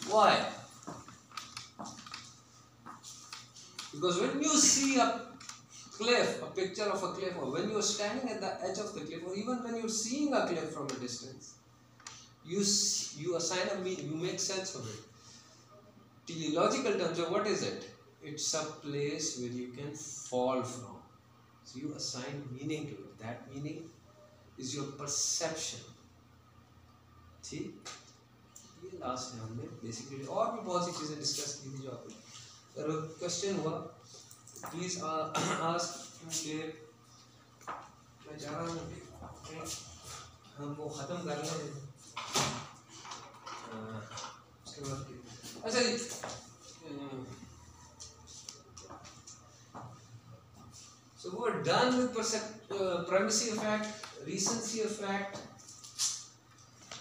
Why? Because when you see a cliff, a picture of a cliff, or when you're standing at the edge of the cliff, or even when you're seeing a cliff from a distance, you assign a meaning, you make sense of it. Teleological terms, of what is it? It's a place where you can fall from. So you assign meaning to it. That meaning is your perception. ठीक? ये last है हमने basically और भी बहुत सी चीज़ें discuss की थी जो आपने अगर क्वेश्चन हुआ प्लीज़ आस्क कि मैं चाह रहा हूँ हम वो ख़त्म कर लें उसके बाद अच्छा जी so we're done with primacy of fact, recency of fact.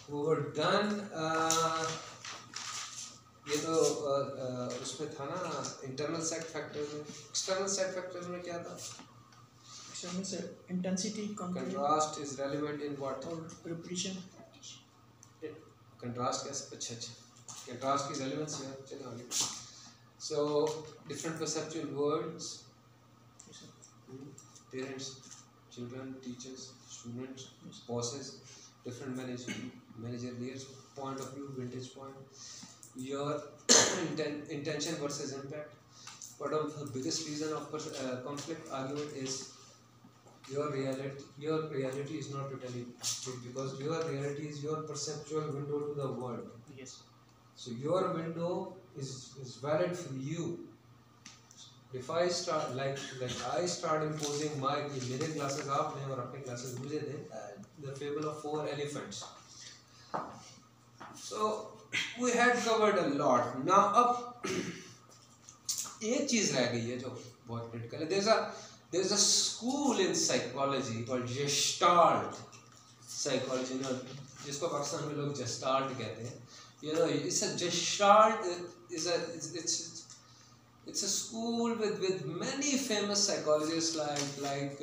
We were done. ये तो उसमें था ना internal set factors में, external set factors में क्या था? External set intensity, contrast is relevant in what? Or repetition. Contrast कैसे? अच्छा contrast की relevance है चलो आगे. So different perceptual words. Parents, children, teachers, students, bosses, different managerial point of view, vintage point, your intention versus impact. One of the biggest reason of conflict argument is your reality is not totally true, because your reality is your perceptual window to the world. Yes. So your window is valid for you. If I start like I start imposing my मेरे classes आप लें और अपने classes मुझे दें, the fable of 4 elephants. So we had covered a lot. Now अब एक चीज़ रह गई है जो बहुत critical है. There's a school in psychology called Gestalt psychology, जिसको पाकिस्तान में लोग Gestalt कहते हैं. It's a Gestalt it's a school with many famous psychologists like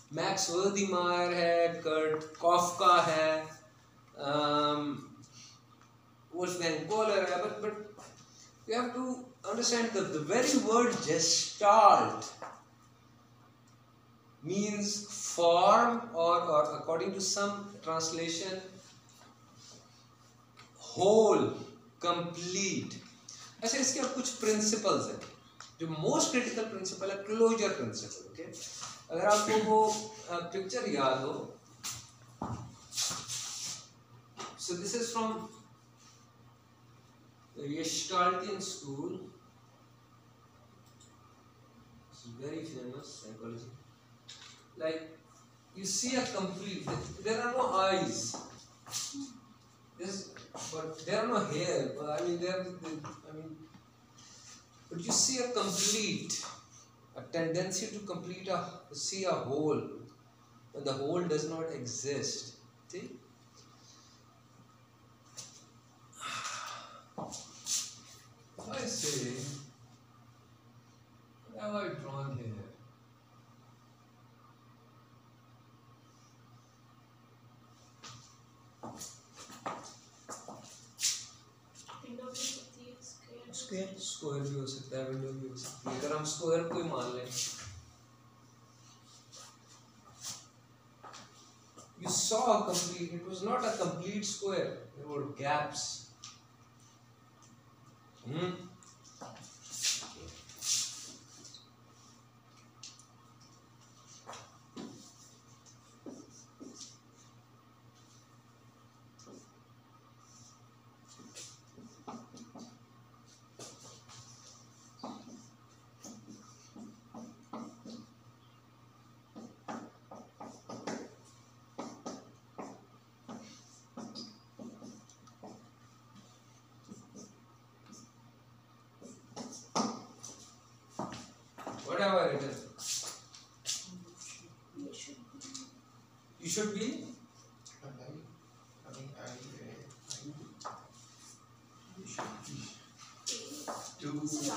Max Wertheimer है, Kurt Kafka है, Wolfgang Kohler है, but you have to understand that the very word Gestalt means form or according to some translation whole, complete. अच्छा इसके अब कुछ principles हैं जो most critical principal है क्लोजर प्रिंसिपल. ओके अगर आपको वो पिक्चर याद हो, सो this is from Gestaltian school, it's very famous psychology. Like you see a complete, there are no eyes, but there are no hair. But you see a complete, a tendency to see a whole, but the whole does not exist. See? I say, what have I drawn here? Square भी हो सकता है, window भी हो सकती है. अगर हम स्क्वायर को ही मान लें, you saw a complete, it was not a complete square, there were gaps. What have I written? You should be.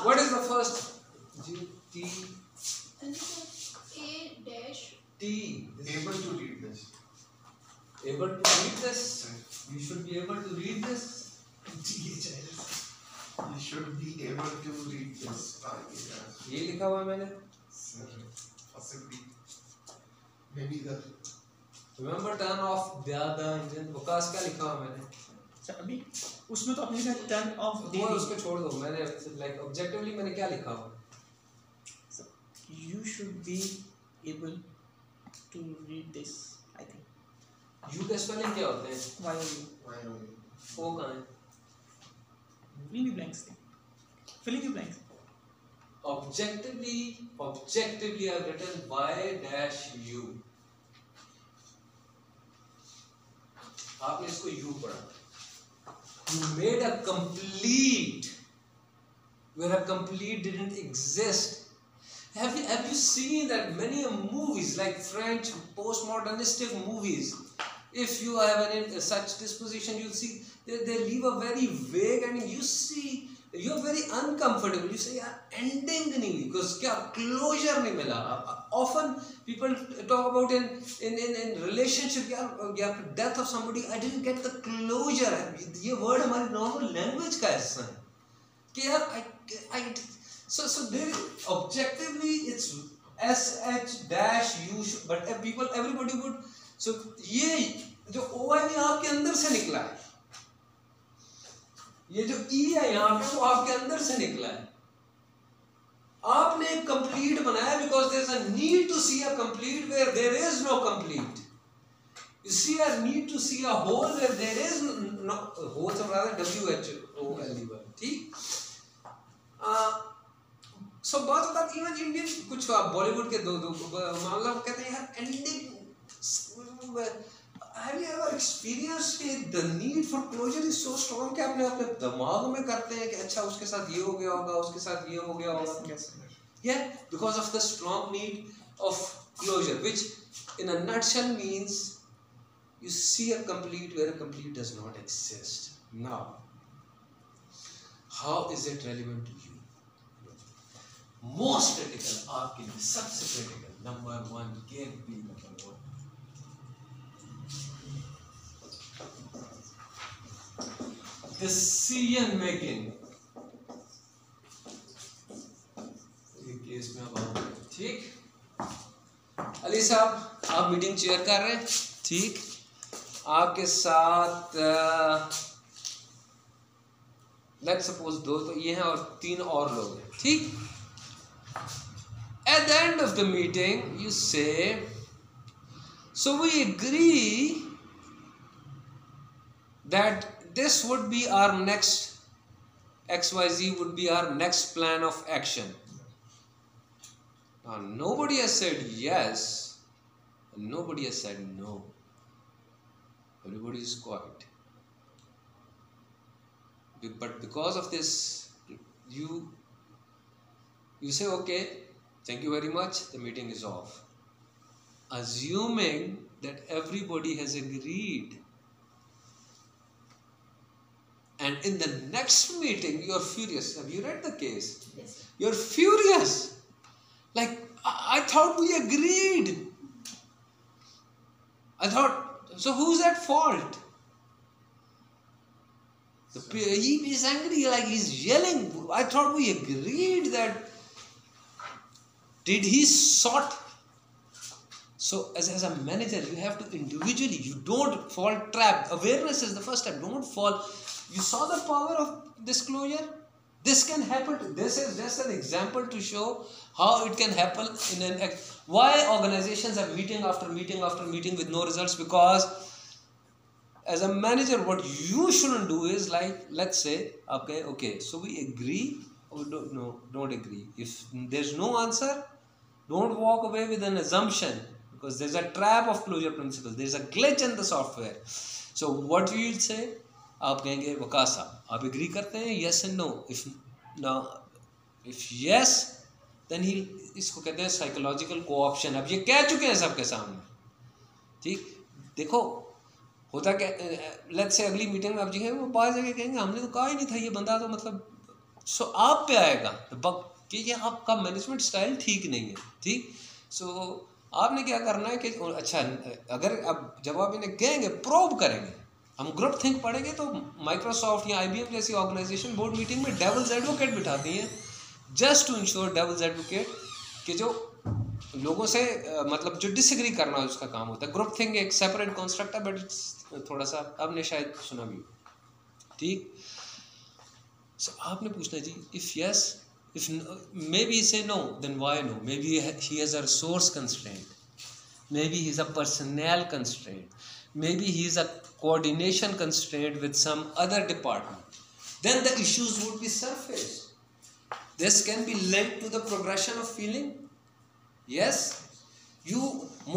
What is the first? T. A dash. T. Able to read this. Able to read this. You should be able to read this. You should be able to read this. ये लिखा हुआ है मैंने. Sir, possibly. Maybe the. Remember turn off the other engine. Waqas क्या लिखा हुआ मैंने? Sir अभी उसमें तो आपने लिखा टर्न ऑफ वो उसको छोड़ दो. मैंने like objectively मैंने क्या लिखा हुआ? You should be able to read this. I think. U का spelling क्या होते हैं? Why are you? Why don't you? O कहाँ है? Fill in the blanks. Fill in the blanks. Objectively I've written y dash u. आपने इसको u पढ़ा. You made a complete where a complete didn't exist. Have you seen that many movies like French postmodernistic movies, if you have such disposition, you'll see they leave a very vague and you see you're very uncomfortable. You say यार ending नहीं हुई because क्या closure नहीं मिला. Often people talk about in relationship यार death of somebody, I didn't get the closure. ये word हमारी normal language का हिस्सा है कि यार so there objectively it's sh dash u but everybody would. So ये जो OI में आपके अंदर से निकला है, ये जो E है यहाँ पे वो आपके अंदर से निकला है. आपने एक complete बनाया because there is a need to see a complete where there is no complete. You see a need to see a whole where there is no whole. सब rather WHOLE. ठीक. So बात होता है even Indian कुछ बॉलीवुड के दो मामला कहते हैं यार ending. Have you ever experienced the need for closure is so strong कि आपने अपने दिमाग में करते हैं कि अच्छा उसके साथ ये हो गया होगा, उसके साथ ये हो गया होगा. Yes. Yeah, because of the strong need of closure, which in a nutshell means you see a complete where a complete does not exist. Now, how is it relevant to you? Most critical आपके लिए सबसे critical number one get be number one. Decision making. ये case में अब आओ. ठीक. अली साहब आप मीटिंग चेयर कर रहे हैं. ठीक. आपके साथ लेट्स सपोज दो तो ये हैं और तीन और लोग हैं. ठीक. At the end of the meeting, you say, so we agree that this would be our next, XYZ would be our next plan of action. Now, nobody has said yes, and nobody has said no. Everybody is quiet. But because of this, you say, okay, thank you very much, the meeting is off. Assuming that everybody has agreed. And in the next meeting, you are furious. Have you read the case? Yes. You're furious. Like, I thought we agreed. I thought, so who's at fault? He is angry, like he's yelling. I thought we agreed that. Did he sort? So as a manager, you have to individually, you don't fall trap. Awareness is the first step. Don't fall. You saw the power of disclosure? This can happen. This is just an example to show how it can happen in an act. Why organizations are meeting after meeting after meeting with no results? Because as a manager, what you shouldn't do is like, let's say, okay, so we agree or don't agree. If there's no answer, don't walk away with an assumption, because there's a trap of closure principles. There's a glitch in the software. So what you will say? आप कहेंगे वकास साहब आप agree करते हैं yes and no. If yes, then he इसको कहते हैं psychological co-option. अब ये कह चुके हैं सबके सामने. ठीक. देखो होता क्या, लेट्स से अगली मीटिंग में आप जी है वो पास जगह कहेंगे हमने तो कहा ही नहीं था ये बंदा तो मतलब सो आप पे आएगा कि ये आपका मैनेजमेंट स्टाइल ठीक नहीं है. ठीक. सो आपने क्या करना है कि अच्छा अगर अब जब आप इन्हें कहेंगे प्रोब करेंगे हम ग्रुप थिंक पढ़ेंगे तो माइक्रोसॉफ्ट या IBM जैसी ऑर्गेनाइजेशन बोर्ड मीटिंग में डेविल्स एडवोकेट बिठाती हैं, just to ensure devil's advocate कि जो लोगों से मतलब जो डिसएग्री करना है उसका काम होता है। ग्रुप थिंक एक सेपरेट कॉन्स्ट्रक्ट है, बट थोड़ा सा आपने शायद सुना भी, ठीक। सो आपने पूछना जी, if yes, if maybe he say no, then why no? Maybe he has a resource constraint, maybe he's a personnel constraint, maybe he is a coordination constraint with some other department. Then the issues would be surfaced. This can be linked to the progression of feeling. Yes,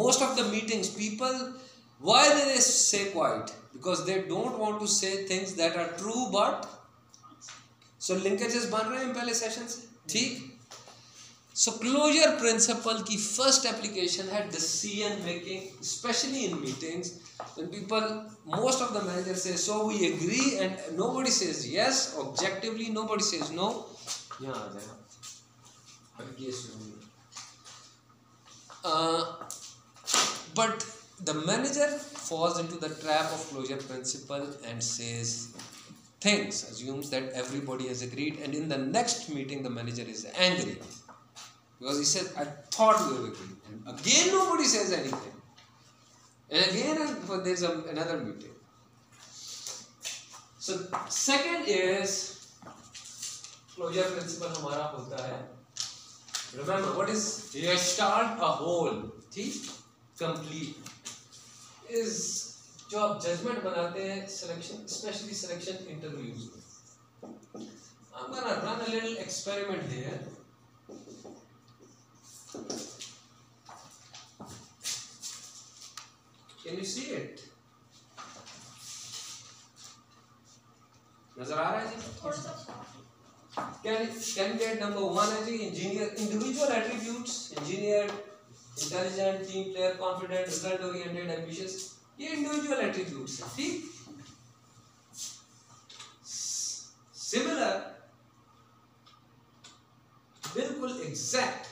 most of the meetings people, why they say quiet? Because they don't want to say things that are true, but so linkages बन रहे हैं पहले session से, ठीक। So closure principle की first application है decision making, specially in meetings when people, most of the manager से so we agree and nobody says yes, objectively nobody says no. यहाँ आ जाएगा ये सुनिए, but the manager falls into the trap of closure principle and says things, assumes that everybody has agreed, and in the next meeting the manager is angry because he said, I thought we have agreed, and again nobody says anything, and again there's another meeting. So second is closure principle हमारा होता है, remember what is gestalt, a whole, ठीक, complete, is जो आप judgement बनाते हैं selection, specially selection interviews में। I'm gonna run a little experiment here. Can you see it? नजर आ रहा है जी? Candidate number 1 है जी, engineer, individual attributes, engineer, intelligent, team player, confident, result oriented, ambitious, ये इंडिविजुअल एट्रीब्यूट्स हैं, ठीक। सिमिलर, बिल्कुल exact,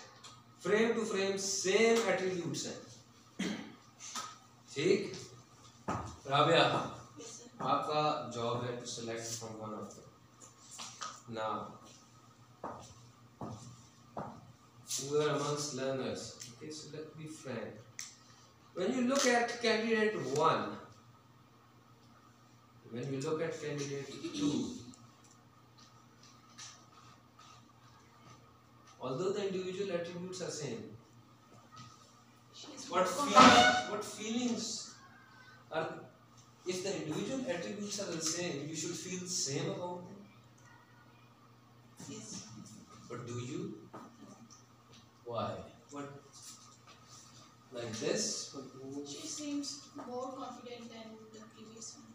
frame to frame same attributes हैं, ठीक। राबिया, आपका जॉब है to select from one of them. Now we are amongst learners, okay, so let's be frank. When you look at candidate 1, when you look at candidate 2, although the individual attributes are same, what feelings are, if the individual attributes are the same, you should feel the same about them. Yes. But do you? Why? What? Like this? She seems more confident than the previous one.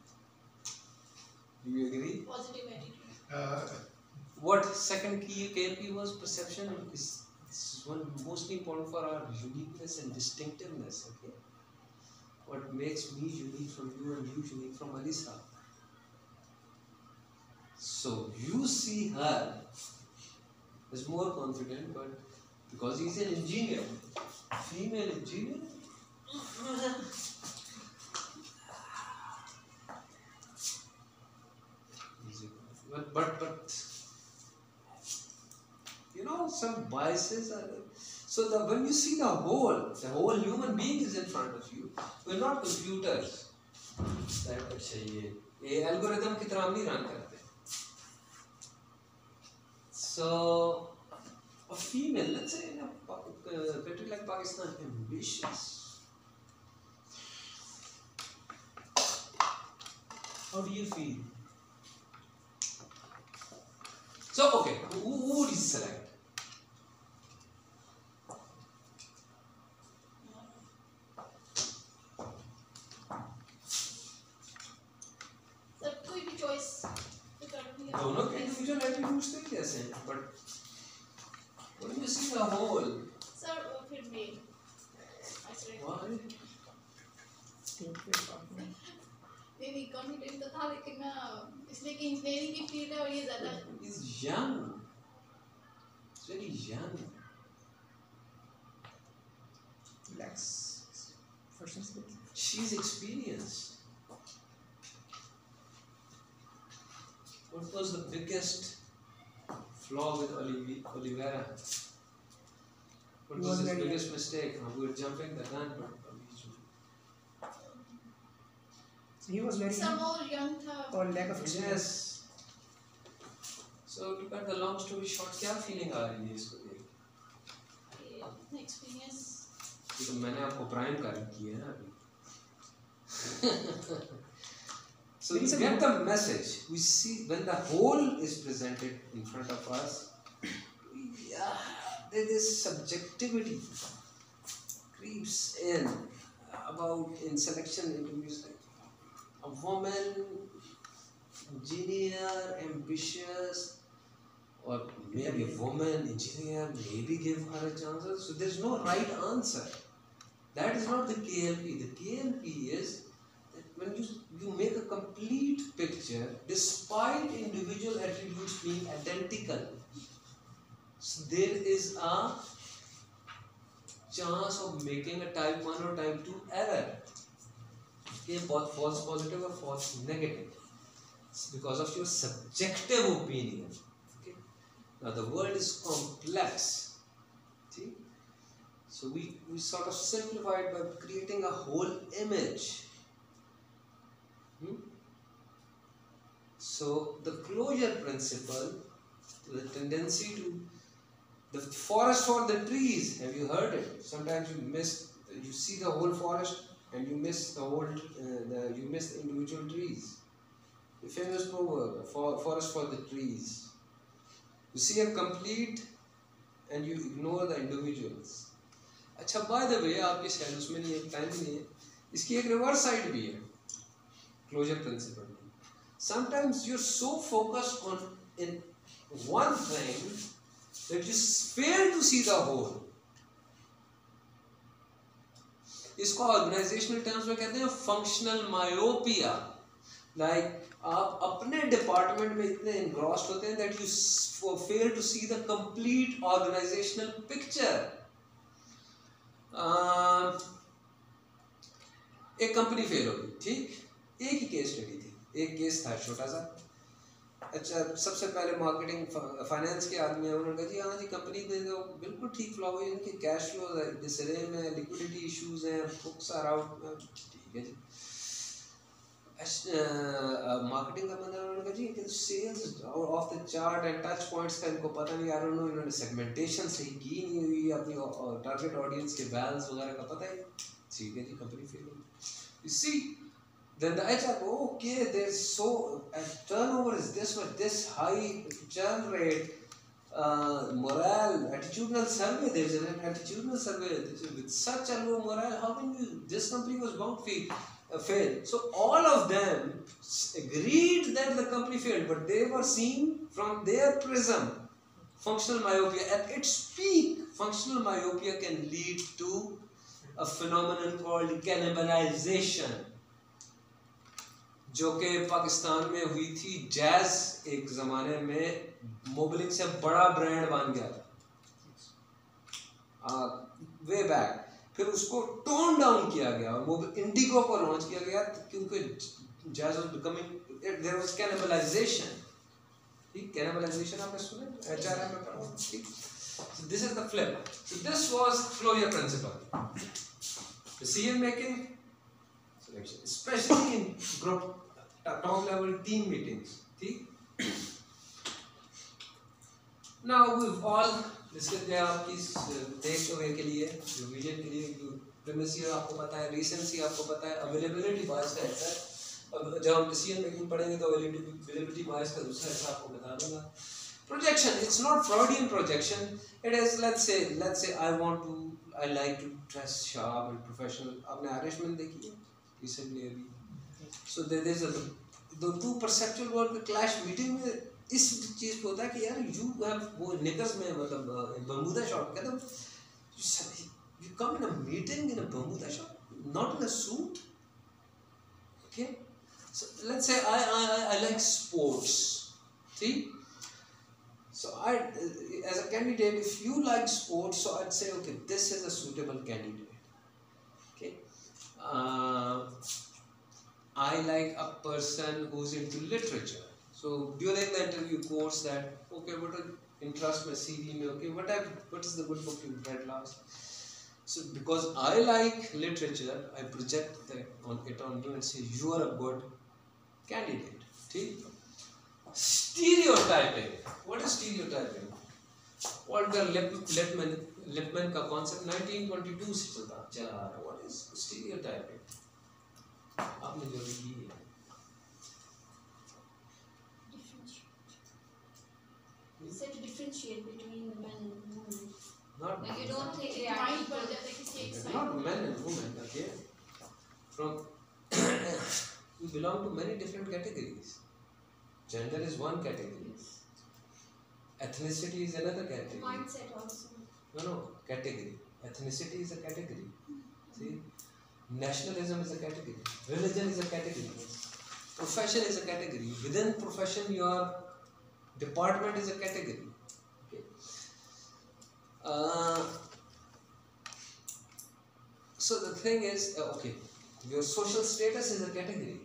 Do you agree? Positive attitude. What second key KLP was perception is one mostly important for our uniqueness and distinctiveness. Okay, what makes me unique from you and you unique from Alisa? So you see her as more confident, but because he's an engineer, female engineer, but you know, some biases are there. So that when you see the whole human being is in front of you. We're not computers that अच्छा ये algorithm की तरह हम नहीं run करते. So a female, let's say in a country like Pakistan, ambitious. How do you feel? So okay, who would you select? Sir, कोई भी choice करनी है। दोनों के individual attributes तो ही जैसे हैं, but when you see the whole, Sir, फिर भी I select। why? नहीं confident तो था, लेकिन इसलिए कि इंजीनियरिंग की फील्ड है और ये ज़्यादा He's young. He's very young. Relax. First and second. She's experienced. What was the biggest flaw with Oliveira? What He was was his very biggest mistake? We were jumping the gun, but he was very Some more young tha. or lack of experience. yes. So to cut the long story short, क्या feeling आ रही है इसको देख? Experience. ये तो मैंने आपको prime कर की है ना अभी. So you get the message. We see when the whole is presented in front of us. Yeah, there is subjectivity creeps in about in selection interviews. Like a woman, engineer, ambitious, or maybe a woman, engineer, maybe give her a chance. So there's no right answer. That is not the KLP. The KLP is that when you make a complete picture despite individual attributes being identical. So there is a chance of making a type 1 or type 2 error. Okay, both false positive or false negative. It's because of your subjective opinion. Okay. Now the world is complex. See? So we sort of simplify it by creating a whole image. So the closure principle, the tendency to the forest for the trees. Have you heard it? Sometimes you see the whole forest and you miss the whole you miss the individual trees. The famous proverb, forest for the trees. You see a complete and you ignore the individuals. अच्छा, by the way, आपके शायद उसमें नहीं है, time नहीं है, इसकी एक रिवर्स साइड भी है क्लोजर प्रिंसिपल में. Sometimes you're so focused on in one thing that you fail to see the whole. इसको ऑर्गेनाइजेशनल टर्म्स में कहते हैं फंक्शनल मायोपिया. लाइक आप अपने डिपार्टमेंट में इतने engrossed होते हैं that you fail to see the complete organizational picture. एक कंपनी फेल हो गई, ठीक, एक ही केस स्टडी थी, एक केस था छोटा सा. अच्छा, सबसे पहले मार्केटिंग फाइनेंस के आदमी हैं, उन्होंने कहा जी हाँ जी कंपनी में तो बिल्कुल ठीक फ्लॉ हुई, इनके कैश फ्लो डिसरेम है, लिक्विडिटी इश्यूज हैं, बुक्स आर आउट. ठीक है जी. मार्केटिंग का बंदा, उन्होंने कहा जी sales of the chart and touch points का इनको पता नहीं, आई डोंट नो इन्होंने सेगमेंटेशन सही की नहीं हुई, अपनी टारगेट ऑडियंस के वैल्यूज वगैरह का पता ही. ठीक है जी, कंपनी फेल हुई. You see, then the HR, okay, there's so turnover is this much, this high churn rate, morale, attitudinal survey, there's an attitudinal survey with such a low morale, how can you, this company was bound to fail. So all of them agreed that the company failed, but they were seeing from their prism functional myopia. At its peak, functional myopia can lead to a phenomenon called cannibalization, जो कि पाकिस्तान में हुई थी. Jazz एक ज़माने में मोबलिंग से बड़ा ब्रांड बन गया था वे बैक, फिर उसको टोन डाउन किया गया और इंडिगो को लॉन्च किया गया क्योंकि Jazz was becoming, there was cannibalization. ठीक, कैनिबलाइजेशन आपने सुना एचआरएम में पढ़ा. ठीक, so this is the flip. So this was closure principle, decision making, selection, especially in group top level team meetings. ठीक, now we've all discussed किया आपकी take away के लिए, विजन के लिए, प्रीमेसी आपको पता है, रीसेंसी आपको पता है, अवेलेबिलिटी बायस का हिस्सा है. अब जब हम डिसीजन मेकिंग पढ़ेंगे तो अवेलेबिलिटी बायस का दूसरा हिस्सा आपको बता दूंगा. Projection, it's not Freudian projection. It is, let's say I like to dress sharp and professional. आपने आयरिशमैन देखी है recently अभी. So there is the two perceptual world का clash meeting में इस चीज़ पे होता है कि यार you have वो निकर्स में मतलब बर्मुदा शॉर्ट, कहते हैं you come in a meeting in a bermuda short, not in a suit. Okay, so let's say I like sports. See, so as a candidate, if you like sports, so I'd say okay, this is a suitable candidate. Okay, I like a person who's into literature, So during the interview course, that okay, what are interest my CV में, okay, what is the good book you read last? So because I like literature, I project that on you and say you are a good candidate. ठीक? Stereotyping. What is stereotyping? Walter Lippmann का concept 1922 से चला आ रहा है. What is stereotyping? आपने जो भी की है. So to differentiate between the men and women. Not Like you don't think they are mind पड़ equal. जाता है किसी एक side not men and women. Okay. From we belong to many different categories. Gender is one category. Ethnicity is another category. Mindset also. No, category. Ethnicity is a category. See, nationalism is a category. Religion is a category. Profession is a category. Within profession, your department is a category. Okay. So the thing is, okay, your social status is a category.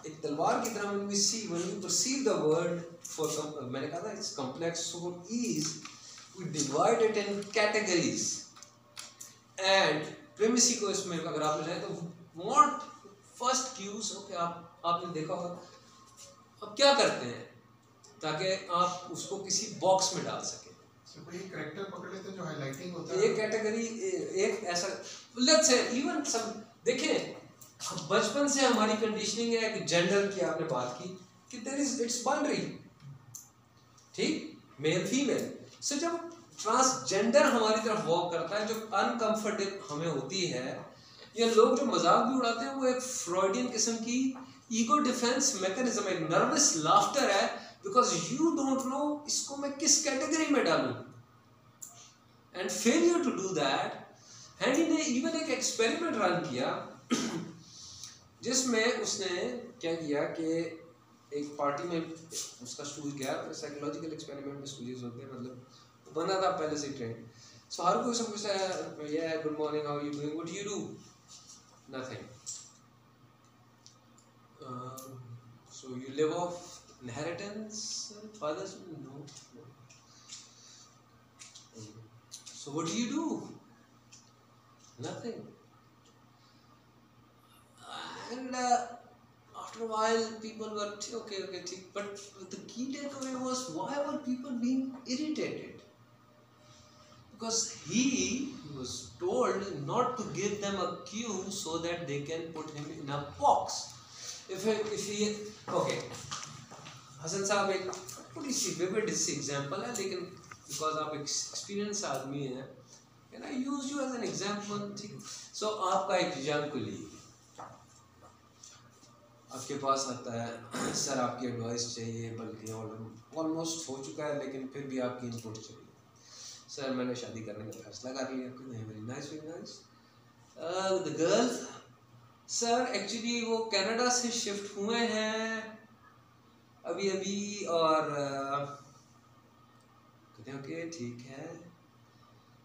एक तलवार की तरह when we see, when we perceive the word for मैंने कहा था it's complex, so for ease we divide it in categories. And primacy को इसमें अगर आप ले जाएं तो what first cues, okay, आपने देखा होगा अब क्या करते हैं ताकि आप उसको किसी बॉक्स में डाल सकें. कोई कैरेक्टर पकड़ लेते हैं जो हाइलाइटिंग होता है. एक कैटेगरी, एक ऐसा लेट्स से इवन सब देखें, बचपन से हमारी कंडीशनिंग है कि जेंडर की आपने बात की कि देयर इज इट्स बाउंड्री. ठीक, मेल फीमेल. सो जब ट्रांसजेंडर हमारी तरफ वॉक करता है, जो अनकंफर्टेबल हमें होती है, या लोग जो मजाक भी उड़ाते हैं, वो एक फ्रॉइडियन किस्म की ईगो डिफेंस मैकेनिज्म, एक नर्वस लाफ्टर है, बिकॉज यू डोंट नो इसको मैं किस कैटेगरी में डालूं. And failure to do that, Handy ने इवन एक एक्सपेरिमेंट रन किया जिसमें उसने क्या किया कि एक पार्टी में उसका स्टूल गया. साइकोलॉजिकल एक्सपेरिमेंट में स्टूडियोज होते हैं, मतलब बना था पहले से ट्रेंड. सो हर कोई सब पूछता है, या good morning, how you doing, what do you do, nothing. So you live off inheritance, fathers? No. So what do you do? Nothing. And after a while, people were okay. But the key takeaway was, why were people being irritated? Because he was told not to give them a cue so that they can put him in a box. If he okay, Hasan sahab एक थोड़ी सी vivid सी example है, लेकिन because आप experience आदमी हैं, can I use you as an example. ठीक. So आपका एक यंग कोलीग आपके पास आता है, सर आपकी एडवाइस चाहिए, बल्कि ऑलमोस्ट हो चुका है लेकिन फिर भी आपकी इनपुट चाहिए. सर मैंने शादी करने का फैसला कर लिया. Very nice, very nice. The girl, sir actually वो कनाडा से शिफ्ट हुए हैं अभी अभी, और कहते हैं ओके ठीक है.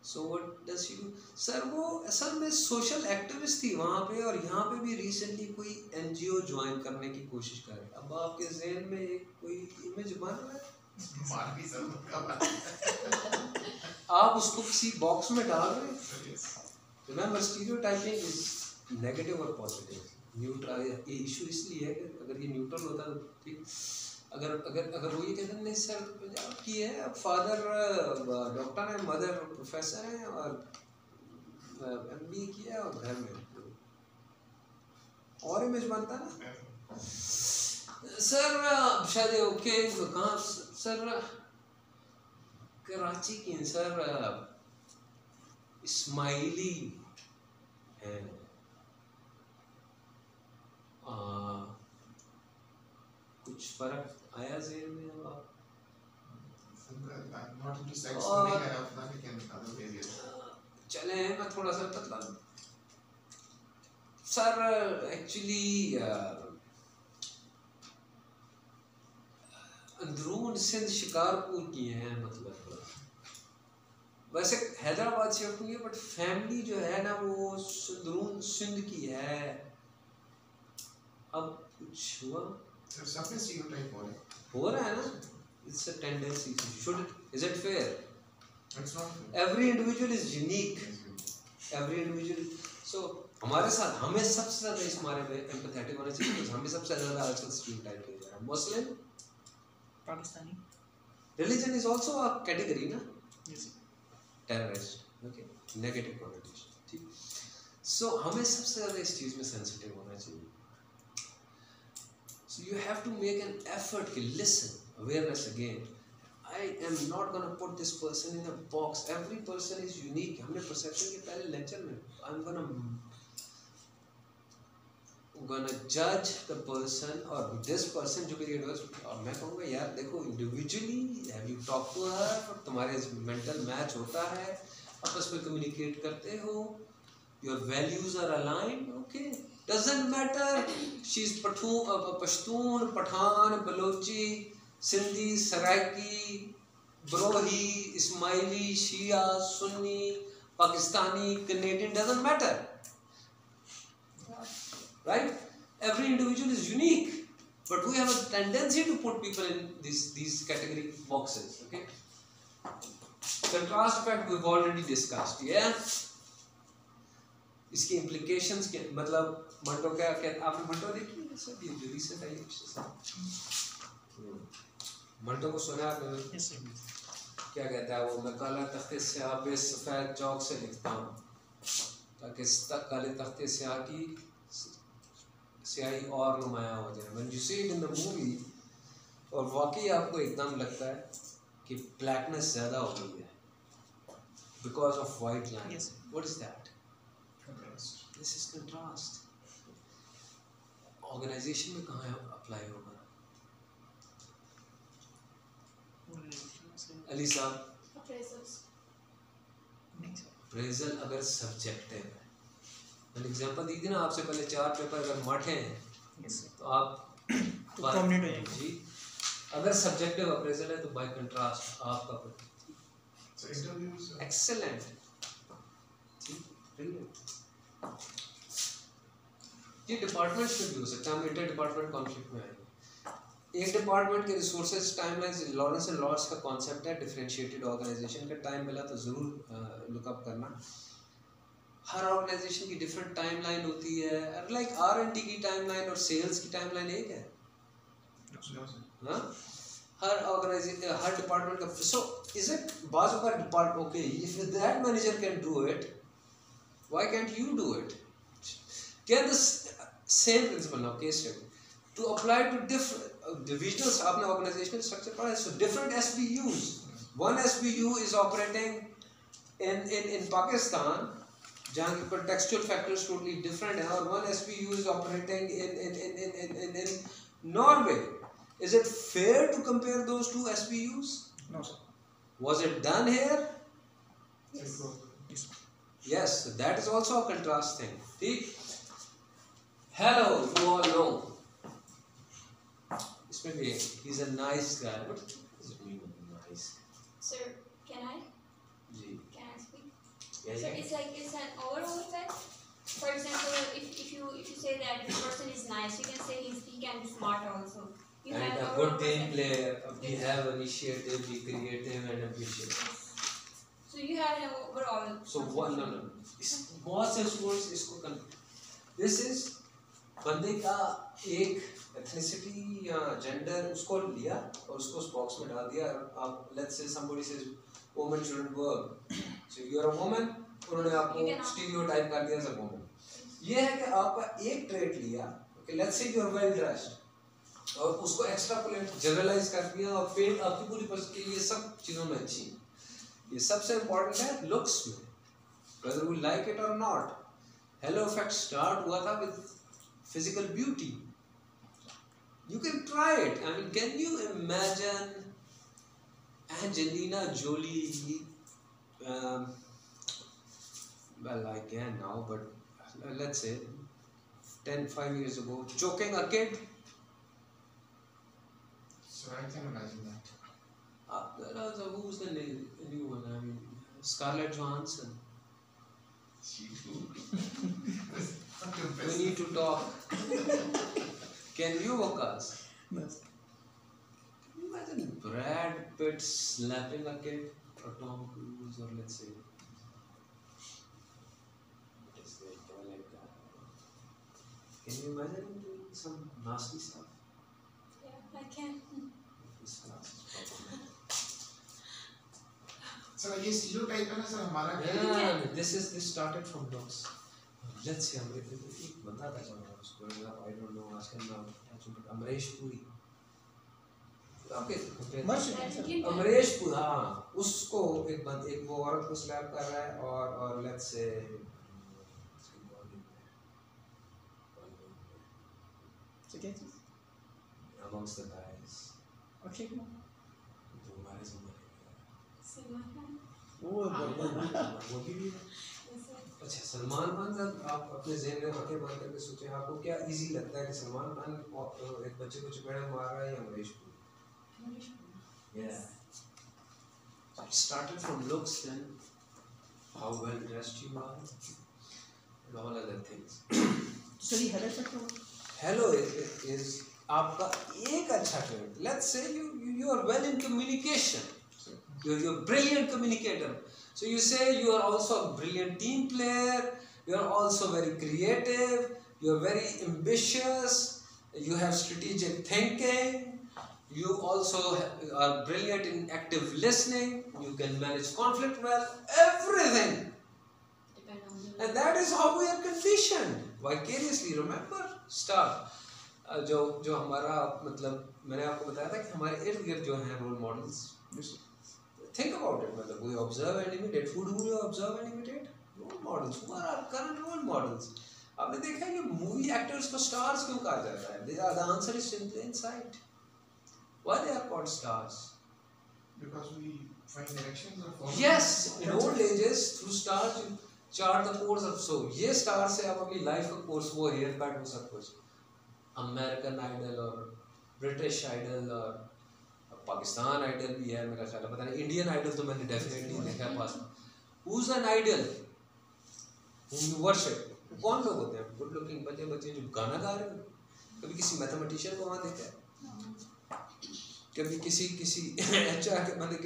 So what does she do? Sir वो असल में सोशल एक्टिविस्ट थी वहाँ पे, और यहाँ पे भी रिसेंटली कोई एनजीओ ज्वाइन करने की कोशिश कर रहे हैं. अब आपके ज़हन में एक कोई इमेज बन रहा है, आप उसको किसी बॉक्स में डाल रहे हैं. रिमेंबर, स्टीरियोटाइपिंग इज नेगेटिव और पॉजिटिव. न्यूट्रल ये इशू इसलिए है कि अगर ये न्यूट्रल होता तो ठीक. अगर वो ये कहते हैं नहीं सर आपकी है, फादर डॉक्टर है, मदर प्रोफेसर है, और एमबीए किया है, और घर में और इमेज बनता है ना. सर शायद ओके, कहाँ सर? कराची की सर, इस्माइली है. कुछ फर्क आया ज़हन में? चले मैं थोड़ा सा मतलब सर एक्चुअली अंदरून सिंध शिकारपुर की हैं, मतलब वैसे हैदराबाद से हुई है, बट फैमिली जो है ना वो अंदरून सिंध की है. अब कुछ हुआ? सब में stereotype हो रहा है. हो रहा है ना? It's a tendency. Is it fair? It's not fair. Every individual is unique. Every individual. So हमारे साथ हमें सबसे ज़्यादा इस बारे में empathetic होना चाहिए because हमें सबसे ज़्यादा आजकल stereotype हो रहा है. Muslim, Pakistani. religion is also a category ना? Yes. Terrorist. Okay. Negative connotation. ठीक. So हमें सबसे ज़्यादा इस चीज़ में sensitive होना चाहिए. So you have to make an effort to listen. Awareness again. I am not gonna put this person in a box. Every person is unique. हमने perception के पहले lecture में I'm gonna judge the person or this person जो मेरी advice और मैं कहूँगा यार देखो individually have you talked to her तुम्हारे mental match होता है आपस में communicate करते हो your values are aligned okay doesn't matter she's Pashtun Pathan Balochi Sindhi Saraiki Brohi Ismaili Shia Sunni Pakistani Canadian doesn't matter right every individual is unique but we have a tendency to put people in these category boxes okay contrast effect we've already discussed yeah इसकी implications क्या मतलब मंटो क्या आपने मंटो देखी है sir ये जो recent आई है मंटो को सुना आपने Yes, sir. क्या कहता है वो मैं काला तख्ते स्याह पे सफ़ेद चौक से लिखता हूँ ताकि काले तख्ते स्याह की स्याही और नुमाया हो जाए when you see it in the movie और वाकई आपको एकदम लगता है कि blackness ज़्यादा हो गई है because of white line. Yes. What is that? Contrast. This is contrast. Organization में कहाँ apply होगा? अली साहब Appraisals. नहीं sir. appraisal अगर subjective है मैंने एग्जांपल दी थी ना आपसे पहले 4 पेपर अगर मठे हैं Yes, sir. तो आप तो prominent हो जाएंगे. जी अगर subjective appraisal है तो by contrast आपका So interviews. excellent brilliant ये डिपार्टमेंट में भी हो सकता है हम इंटर डिपार्टमेंट कॉन्फ्लिक्ट में आएंगे एक डिपार्टमेंट के रिसोर्सेज टाइमलाइंस लॉरेंस एंड लॉर्ड्स का कॉन्सेप्ट है डिफरेंशिएटेड ऑर्गेनाइजेशन का टाइम मिला तो ज़रूर लुकअप करना हर ऑर्गेनाइजेशन की डिफरेंट टाइमलाइन होती है लाइक R&D की टाइमलाइन और सेल्स की टाइमलाइन एक है No, sir. हाँ हर ऑर्गेनाइजेशन हर डिपार्टमेंट का सो इज इट बाजू का department okay if that manager can do it why can't you do it can the same principle now case study to apply to different divisional आपने organisational structure पढ़ा है so different SBUs one SBU is operating in Pakistan जहाँ की contextual factors totally different है और one SBU is operating in Norway. Is it fair to compare those two SBUs? No, sir. Was it done here? Yes. Yes. Yes, so that is also a contrast thing. ठीक? Hello, you all know. इसमें भी he's a nice guy. What does it mean nice? Sir, can I? Ji. Can I speak? Yeah, So yeah. it's like it's an overall effect. For example, if you say that this person is nice, you can say he can be smart also. You And have a overall good team perception. player. Be have initiative, be creative and ambitious. So you have an overall. So one no. इस बहुत से students इसको this is बंदे का एक ethnicity या gender उसको लिया और उसको उस बॉक्स में डाल दिया आप let's say somebody says women shouldn't work so you are a woman उन्होंने आपको स्टीरियोटाइप कर दिया as a woman ये है कि आपका एक ट्रेट लिया okay let's say you are well dressed और उसको एक्स्ट्रापोलेट जनरलाइज कर दिया और पेंट आपकी पूरी पर्सनैलिटी ये सब चीज़ों में अच्छी है ये सबसे इम्पोर्टेंट है लुक्स में whether we like it or not hello effect start हुआ था with physical beauty you can try it I mean can you imagine Angelina Jolie well I can now but let's say 5 years ago choking a kid So I can imagine that. who's the new one I mean Scarlett Johansson She too. we need to talk Can you walk us? No. Imagine Brad Pitt slapping a kid, or Tom Cruise, or let's say, what is the like that? Can you imagine him doing some nasty stuff? Yeah, I can. This class is problematic. Sir ये stereotype है ना sir हमारा Yeah, this started from looks. Let's say एक बंदा था जो उसको I don't know आजकल नाम अमरीश पुरी. Okay, अमरीश पुरी हाँ उसको एक वो औरत को स्लैप कर रहा है और let's say amongst the guys Okay. जो हमारे ज़माने Salman Khan. वो वो भी अच्छा सलमान खान साहब आप अपने ज़हन में आंखें बंद करके सोचें आपको क्या इजी लगता है कि सलमान खान एक बच्चे को चपेड़ा मार रहा है या Amrish Puri? Yeah. So it started from looks, then how well dressed you are, and all other things. So ये हेलो तक Hello is आपका एक अच्छा talent. Let's say you are well in communication. You're a brilliant communicator. So you say you are also a brilliant team player. You are also very creative. You are very ambitious. You have strategic thinking. You also are brilliant in active listening. You can manage conflict well. Everything. Depend on the And that is how we are conditioned. Vicariously, remember? Start. जो हमारा मतलब मैंने आपको बताया था कि हमारे इर्द गिर्द जो हैं role models. Think about it. मतलब we observe and imitate. Who do we observe and imitate? Role models. Who are our current role models? आपने देखा है कि मूवी एक्टर्स को स्टार्स क्यों कहा जाता है? The answer is simply insight. Why they are called stars? because we find directions or follow Yes, in old ages through stars you chart the course of so. ये star से आप अपनी life का course वो hair cut हो सब कुछ. American idol और ब्रिटिश आइडल और पाकिस्तान आइडल भी है मेरा ख्याल है. पता नहीं इंडियन आइडल तो मैंने डेफिनेटली देखा है पास. Who's an idol? Whom you worship? कौन लोग होते हैं? गुड लुकिंग बच्चे जो गाना गा रहे हो. कभी किसी मैथमेटिशियन को वहाँ देखा है? कभी किसी HR के मतलब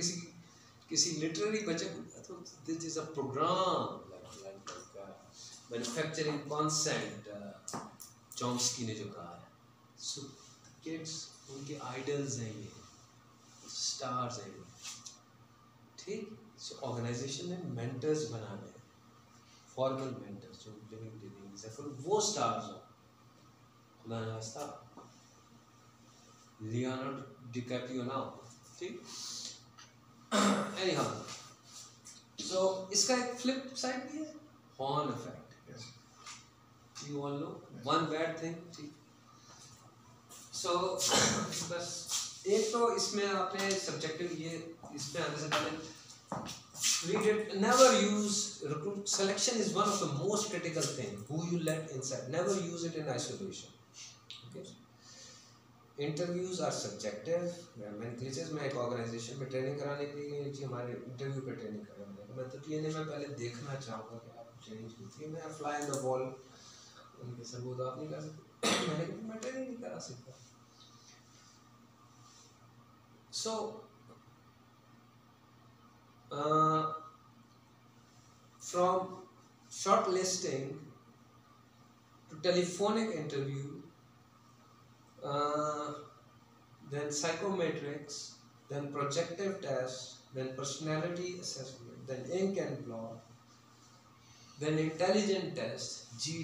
किसी लिटरेरी बच्चे को तो this is a programme like manufacturing concept Chomsky ने जो कहा है. सो किड्स उनके आइडल्स हैं ये स्टार्स हैं ठीक. सो ऑर्गेनाइजेशन में मेंटर्स बनाने हैं फॉर्मल मेंटर्स जो लिविंग एग्जांपल वो स्टार्स हो. खुदा ने वास्ता लियोनार्डो डिकैप्रियो ना हो ठीक. anyhow so इसका एक फ्लिप साइड भी है horn effect. yes you all know one bad thing ठीक. so बस एक तो इसमें आपने सब्जेक्टिव ये इसमें आने से पहले read it. Never use recruit selection is one of the most critical thing who you let inside. Never use it in isolation. Okay. Interviews are subjective. मैंने cases में एक ऑर्गेनाइजेशन में ट्रेनिंग कराने के लिए जी हमारे इंटरव्यू पे ट्रेनिंग कराने का मैं तो ये नहीं मैं पहले देखना चाहूँगा कि आप ट्रेनिंग होती है. मैं फ्लाई इन द वॉल उनके सर वो तो आप नहीं कर सकते. मैं ट्रेनिंग नहीं करा सकता. So from shortlisting to telephonic interview, then psychometrics, then projective test, then personality assessment, then ink and blot, then intelligent test,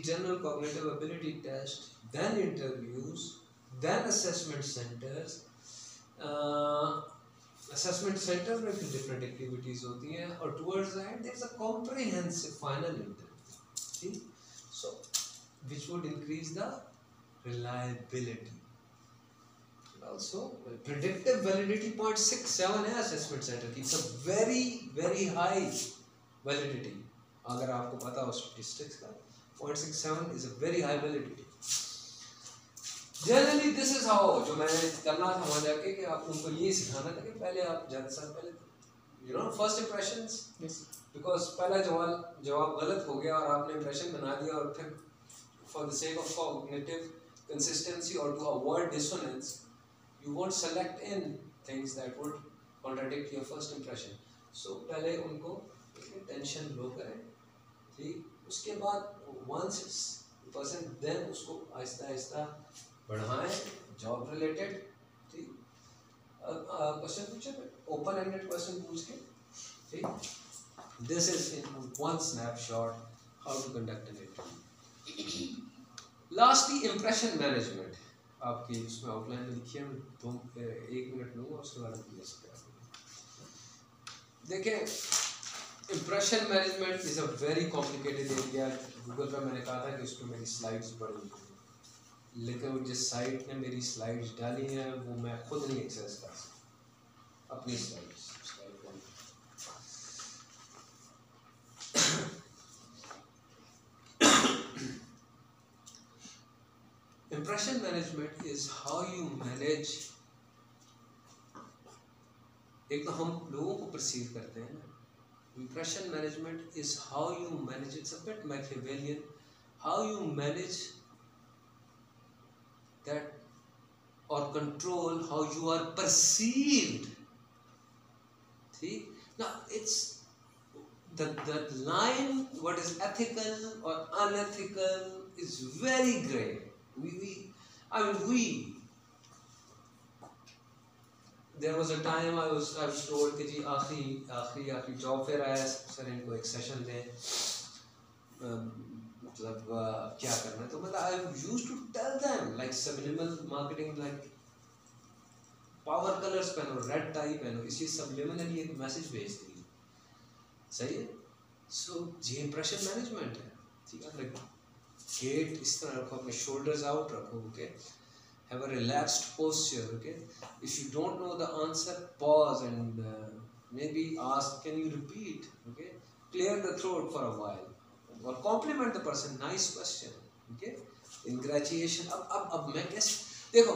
general cognitive ability test, then interviews, then assessment centers. Assessment center में फिर different activities होती हैं और towards that there is a comprehensive final interview ठीक. So which would increase the reliability. Also predictive validity 0.67 है assessment center की. It's a very very high validity. अगर आपको पता हो statistics का 0.67 is a very high validity. Generally this is how जो मैंने करना था वहाँ जाके कि आप उनको ये सिखाना था कि पहले आप ज़्यादा साल पहले you know first impressions because पहला जवाब गलत हो गया और आपने impression बना दिया और फिर for the sake of cognitive consistency or to avoid dissonance, you won't select in things that would contradict your first impression. So पहले उनको टेंशन लो करें, ठीक, उसके बाद once it's person, then उसको आहिस्ता आहिस्ता बढ़ाएं जॉब रिलेटेड, ठीक, क्वेश्चन पूछे, ओपन एंडेड क्वेश्चन पूछ के, ठीक. This is in one snapshot how to conduct an interview. Lastly, impression management. आपकी उसमें आउटलाइन में लिखी है, मैं 1 मिनट लूँगा, उसके बाद हम ले सकते हैं. देखें, impression management is a very complicated area. Google पर मैंने कहा था कि उसको मेरी स्लाइड्स बड़ी, लेकिन वो जिस साइट ने मेरी स्लाइड्स डाली हैं वो मैं खुद नहीं एक्सेस कर सकता अपनी slides. Impression management is how you manage. एक तो हम लोगों को परसीव करते हैं ना. Impression management is how you manage. It's a bit Machiavellian. How you manage that or control how you are perceived. See, now it's the line what is ethical or unethical is very gray. There was a time I was told कि जी आखिरी job fair आया sir, इनको एक session दें, मतलब क्या करना है. तो मतलब I used to tell them like subliminal marketing, like power colors पहनो, रेड टाई पहनो, इसी subliminally एक मैसेज भेज दी. सही है. सो ये impression management है, ठीक है. like गेट इस तरह रखो, अपने शोल्डर्स आउट रखो, okay, have a relaxed posture, okay. If you don't know the answer, pause and maybe ask, can you repeat, okay, clear the throat for a while or compliment the person, nice question, okay, ingratiation. अब मैं कैसे, देखो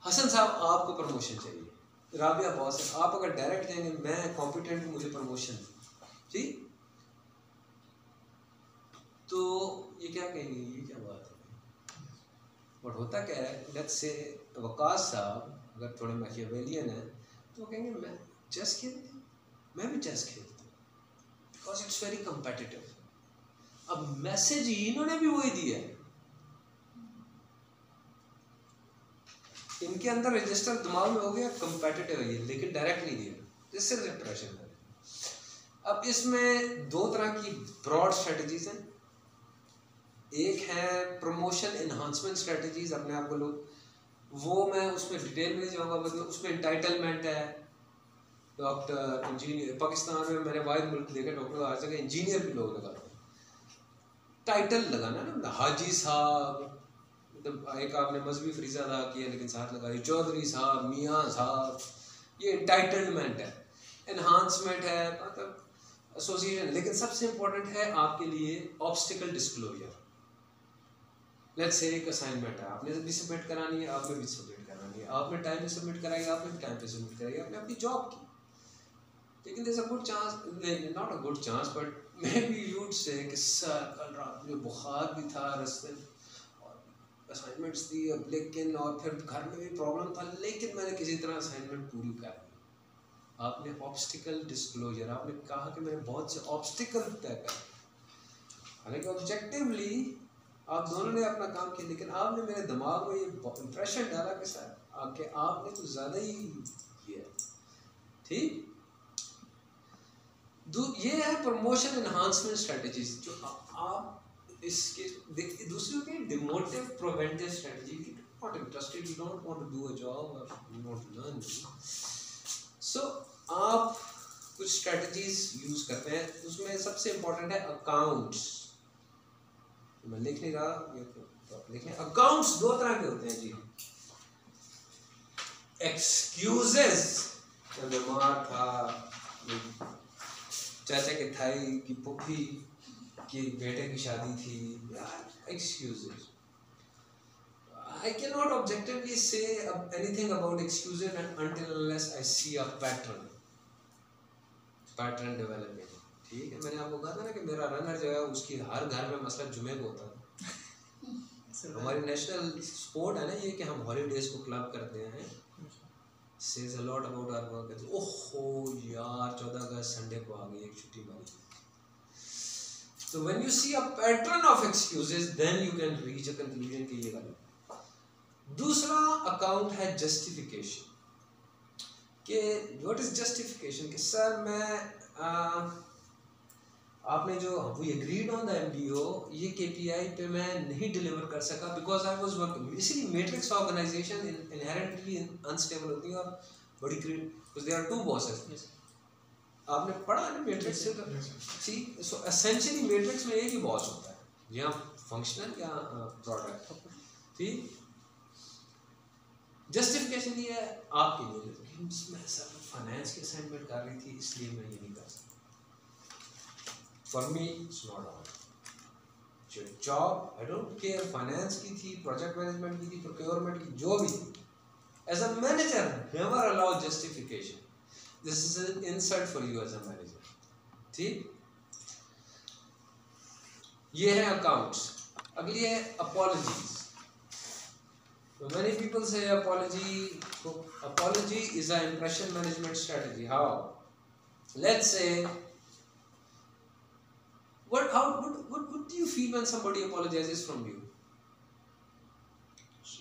हसन साहब आपको promotion चाहिए, Rabia boss है, आप अगर डायरेक्ट कहेंगे मैं कॉम्पिटेंट हूँ, मुझे प्रमोशन, ठीक, तो ये क्या कहेंगे, ये क्या बात है. बट होता क्या है, लेट्स से वकास साहब अगर थोड़े मैकियावेलियन है तो वो कहेंगे मैं चेस खेलती हूँ, मैं भी चेस खेलती हूँ, बिकॉज इट्स वेरी कम्पिटिटिव. अब मैसेज इन्होंने भी वही दिया है, इनके अंदर रजिस्टर दिमाग में हो गया कम्पिटिटिव है ये, लेकिन डायरेक्ट नहीं दिया. This is impression. अब इसमें दो तरह की ब्रॉड स्ट्रेटजीज हैं. एक है प्रमोशन एनहांसमेंट स्ट्रेटजीज, अपने आप को लोग, वो मैं उसमें डिटेल में नहीं जाऊँगा, मतलब उसमें एंटाइटलमेंट है. डॉक्टर, इंजीनियर, पाकिस्तान में मैंने वाहिद मुल्क देखा डॉक्टर हर जगह इंजीनियर भी लोग लगाते हैं. टाइटल लगाना ना, हाजी साहब, मतलब एक आपने मजहबी फ्रीजा अदा किया लेकिन साथ लगाई चौधरी साहब, मियाँ साहब, ये एंटाइटलमेंट है. एनहांसमेंट है मतलब एसोसिएशन. लेकिन सबसे इम्पोर्टेंट है आपके लिए ऑब्स्टिकल डिस्क्लोजर. लेट्स से एक असाइनमेंट है, आपने भी सबमिट करानी है, आपने भी सबमिट करानी है, आपने टाइम पे सबमिट कराई, आपने भी टाइम पे सबमिट कराई, आपने अपनी जॉब की. लेकिन there is a good chance, not a good chance, but maybe you would say कि सर कल रात में बुखार भी था, रास्ते और असाइनमेंट्स दी, लेकिन और फिर घर में भी प्रॉब्लम था, लेकिन मैंने किसी तरह असाइनमेंट पूरी कर दी. आपने ऑब्स्टिकल डिस्क्लोजर, आपने कहा कि मैंने बहुत से ऑब्स्टिकल तय कर, हालांकि ऑब्जेक्टिवली आप दोनों ने अपना काम किया, लेकिन आपने मेरे दिमाग में ये इंप्रेशन डाला कि सर आके आपने कुछ ज़्यादा ही किया, ठीक. ये है प्रमोशन एनहांसमेंट स्ट्रेटजीज, जो आप इसके दूसरी होती है demotive preventive strategy. Not interested, you don't want to do a job और you want to learn. So आप कुछ स्ट्रेटजीज यूज करते हैं, उसमें सबसे इम्पोर्टेंट है अकाउंट्स. मैं लिख नहीं रहा, तो लिखें. अकाउंट्स दो तरह के होते हैं जी. एक्सक्यूजेस, बीमार था, चाचा के थाई की पुप्पी की बेटे की शादी थी, excuses. I cannot objectively say anything about excuses until unless I see a pattern developing. ठीक है, मैंने आपको कहा था ना कि मेरा रनर जो है उसकी हर घर में मसला जुमे को होता था. हमारी नेशनल स्पोर्ट है ना ये कि हम हॉलीडेज को क्लब करते हैं. Says a lot about our work. ओहो यार 14 अगस्त संडे को आ गई, एक छुट्टी मारी. So when you see a pattern of excuses, then you can reach a conclusion कि ये गलत. दूसरा अकाउंट है justification. कि what is justification? कि सर मैं आपने जो we agreed on the MBO ये KPI पे मैं नहीं डिलीवर कर सका because I was working. इसीलिए matrix organization inherently unstable होती है और बड़ी because there are two bosses. Yes. आपने पढ़ा ना matrix से? See, so essentially matrix में एक ही boss होता है, या functional या product. ठीक? Justification ये है आपके लिए, मैं सर फाइनेंस की असाइनमेंट कर रही थी इसलिए मैं ये नहीं कर सकता. For me, it's not on. Your job, I don't care. Finance की थी, project management की थी, procurement की, जो भी थी. As a manager, never allow justification. This is an insult for you as a manager. ठीक? ये है accounts. अगली है apologies. So many people say apology. Apology is an impression management strategy. How? Let's say. What do you feel when somebody apologizes from you?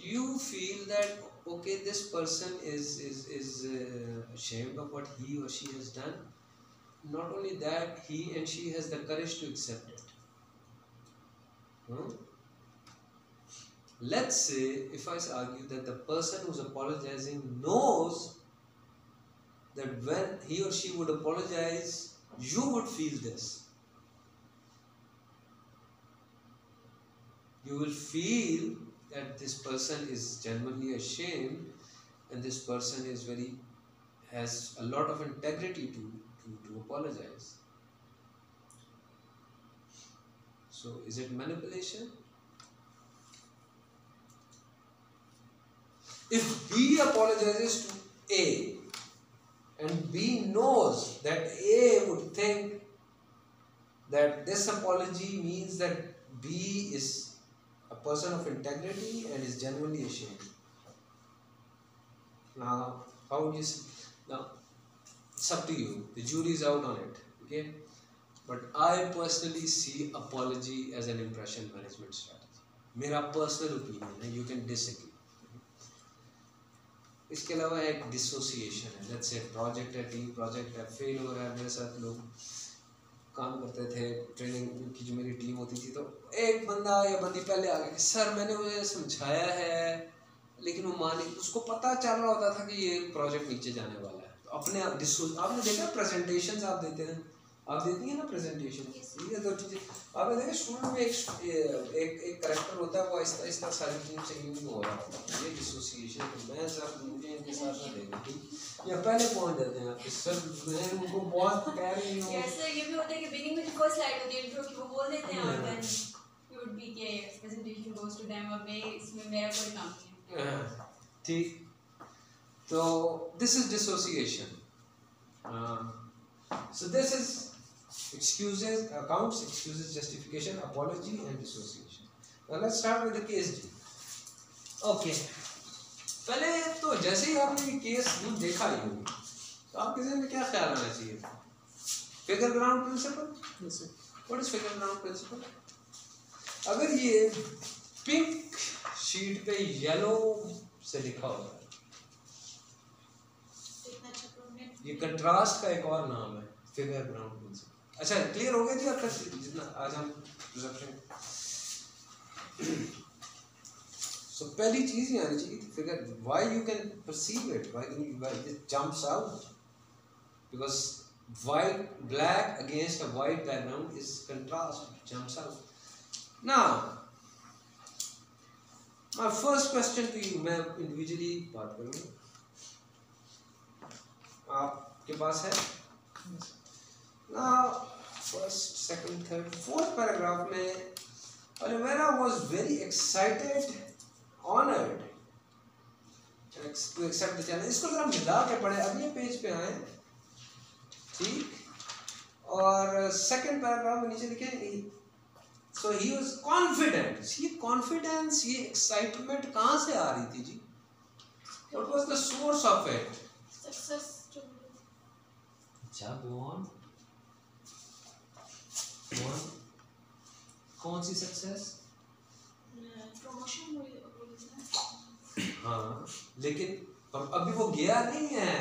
You feel that okay, this person is ashamed of what he or she has done. Not only that, he and she has the courage to accept it. Let's say if I argue that the person who's apologizing knows that when he or she would apologize, you would feel this. You will feel that this person is genuinely ashamed and this person is has a lot of integrity to apologize. So is it manipulation? If B apologizes to A and B knows that A would think that this apology means that B is a person of integrity and is genuinely ashamed. Now, how would you see? Now, it's up to you. The jury is out on it. Okay? But I personally see apology as an impression management strategy. मेरा personal opinion है. You can disagree. इसके अलावा एक dissociation है. Let's say project है, team project है, fail हो रहा है, मेरे साथ लोग काम करते थे, ट्रेनिंग की जो मेरी टीम होती थी, तो एक बंदा या बंदी पहले आ गया कि सर मैंने उसे समझाया है लेकिन वो माने, उसको पता चल रहा होता था कि ये प्रोजेक्ट नीचे जाने वाला है. तो अपने आपने देखा प्रेजेंटेशंस आप देते हैं, आप देती हैं ना प्रेजेंटेशन, ये दो चीज़ें आपने देखा. स्टूडेंट में एक करेक्टर होता है, वो आहिस्ता सारी चीज़ों से यूज हो रहा होता है. ये डिसोसिएशन. तो मैं सर मुझे इनके साथ ना देखी या पहले पहुंच जाते हैं आपके सर, मैं उनको बहुत कह रही हूँ. सर ये भी होता है कि बिगिनिंग में फर्स्ट स्लाइड होती है इंट्रो की, वो बोल देते हैं और देन यू वुड बी के प्रेजेंटेशन गोस टू देम, और मैं इसमें मेरा कोई काम नहीं है. ठीक. तो this is dissociation. So this is excuses, accounts, excuses, justification, apology and dissociation. Now let's start with the case G. Okay. पहले तो जैसे ही आपने ये केस देखा ही होगी तो आपके ज़हन में क्या ख्याल आना चाहिए? Figure ground principle. What is figure ground principle? अगर ये पिंक शीट पे येलो से लिखा होता है, ये कंट्रास्ट का एक और नाम है, फिगर ग्राउंड प्रिंसिपल. अच्छा क्लियर हो गया जी आपका जितना आज हम सो पहली चीज ये आनी चाहिए figure. Why you can perceive it, why it jumps out, because white black against a white background is contrast, jumps out. Now my first question to you, मैं individually बात करूँगा, आपके पास है. Now first, second, third, fourth paragraph में Olivera was very excited, honored to accept the challenge. इसको जरा मिला के पढ़े, अगले पेज पे आए. ठीक. और सेकंड पैराग्राफ में नीचे लिखे So he was confident. See, confidence, ये excitement कहाँ से आ रही थी जी? What was the source of it? Success to अच्छा, go on. Go on. कौन सी success? promotion हुई ना. हाँ, लेकिन अभी वो गया नहीं है.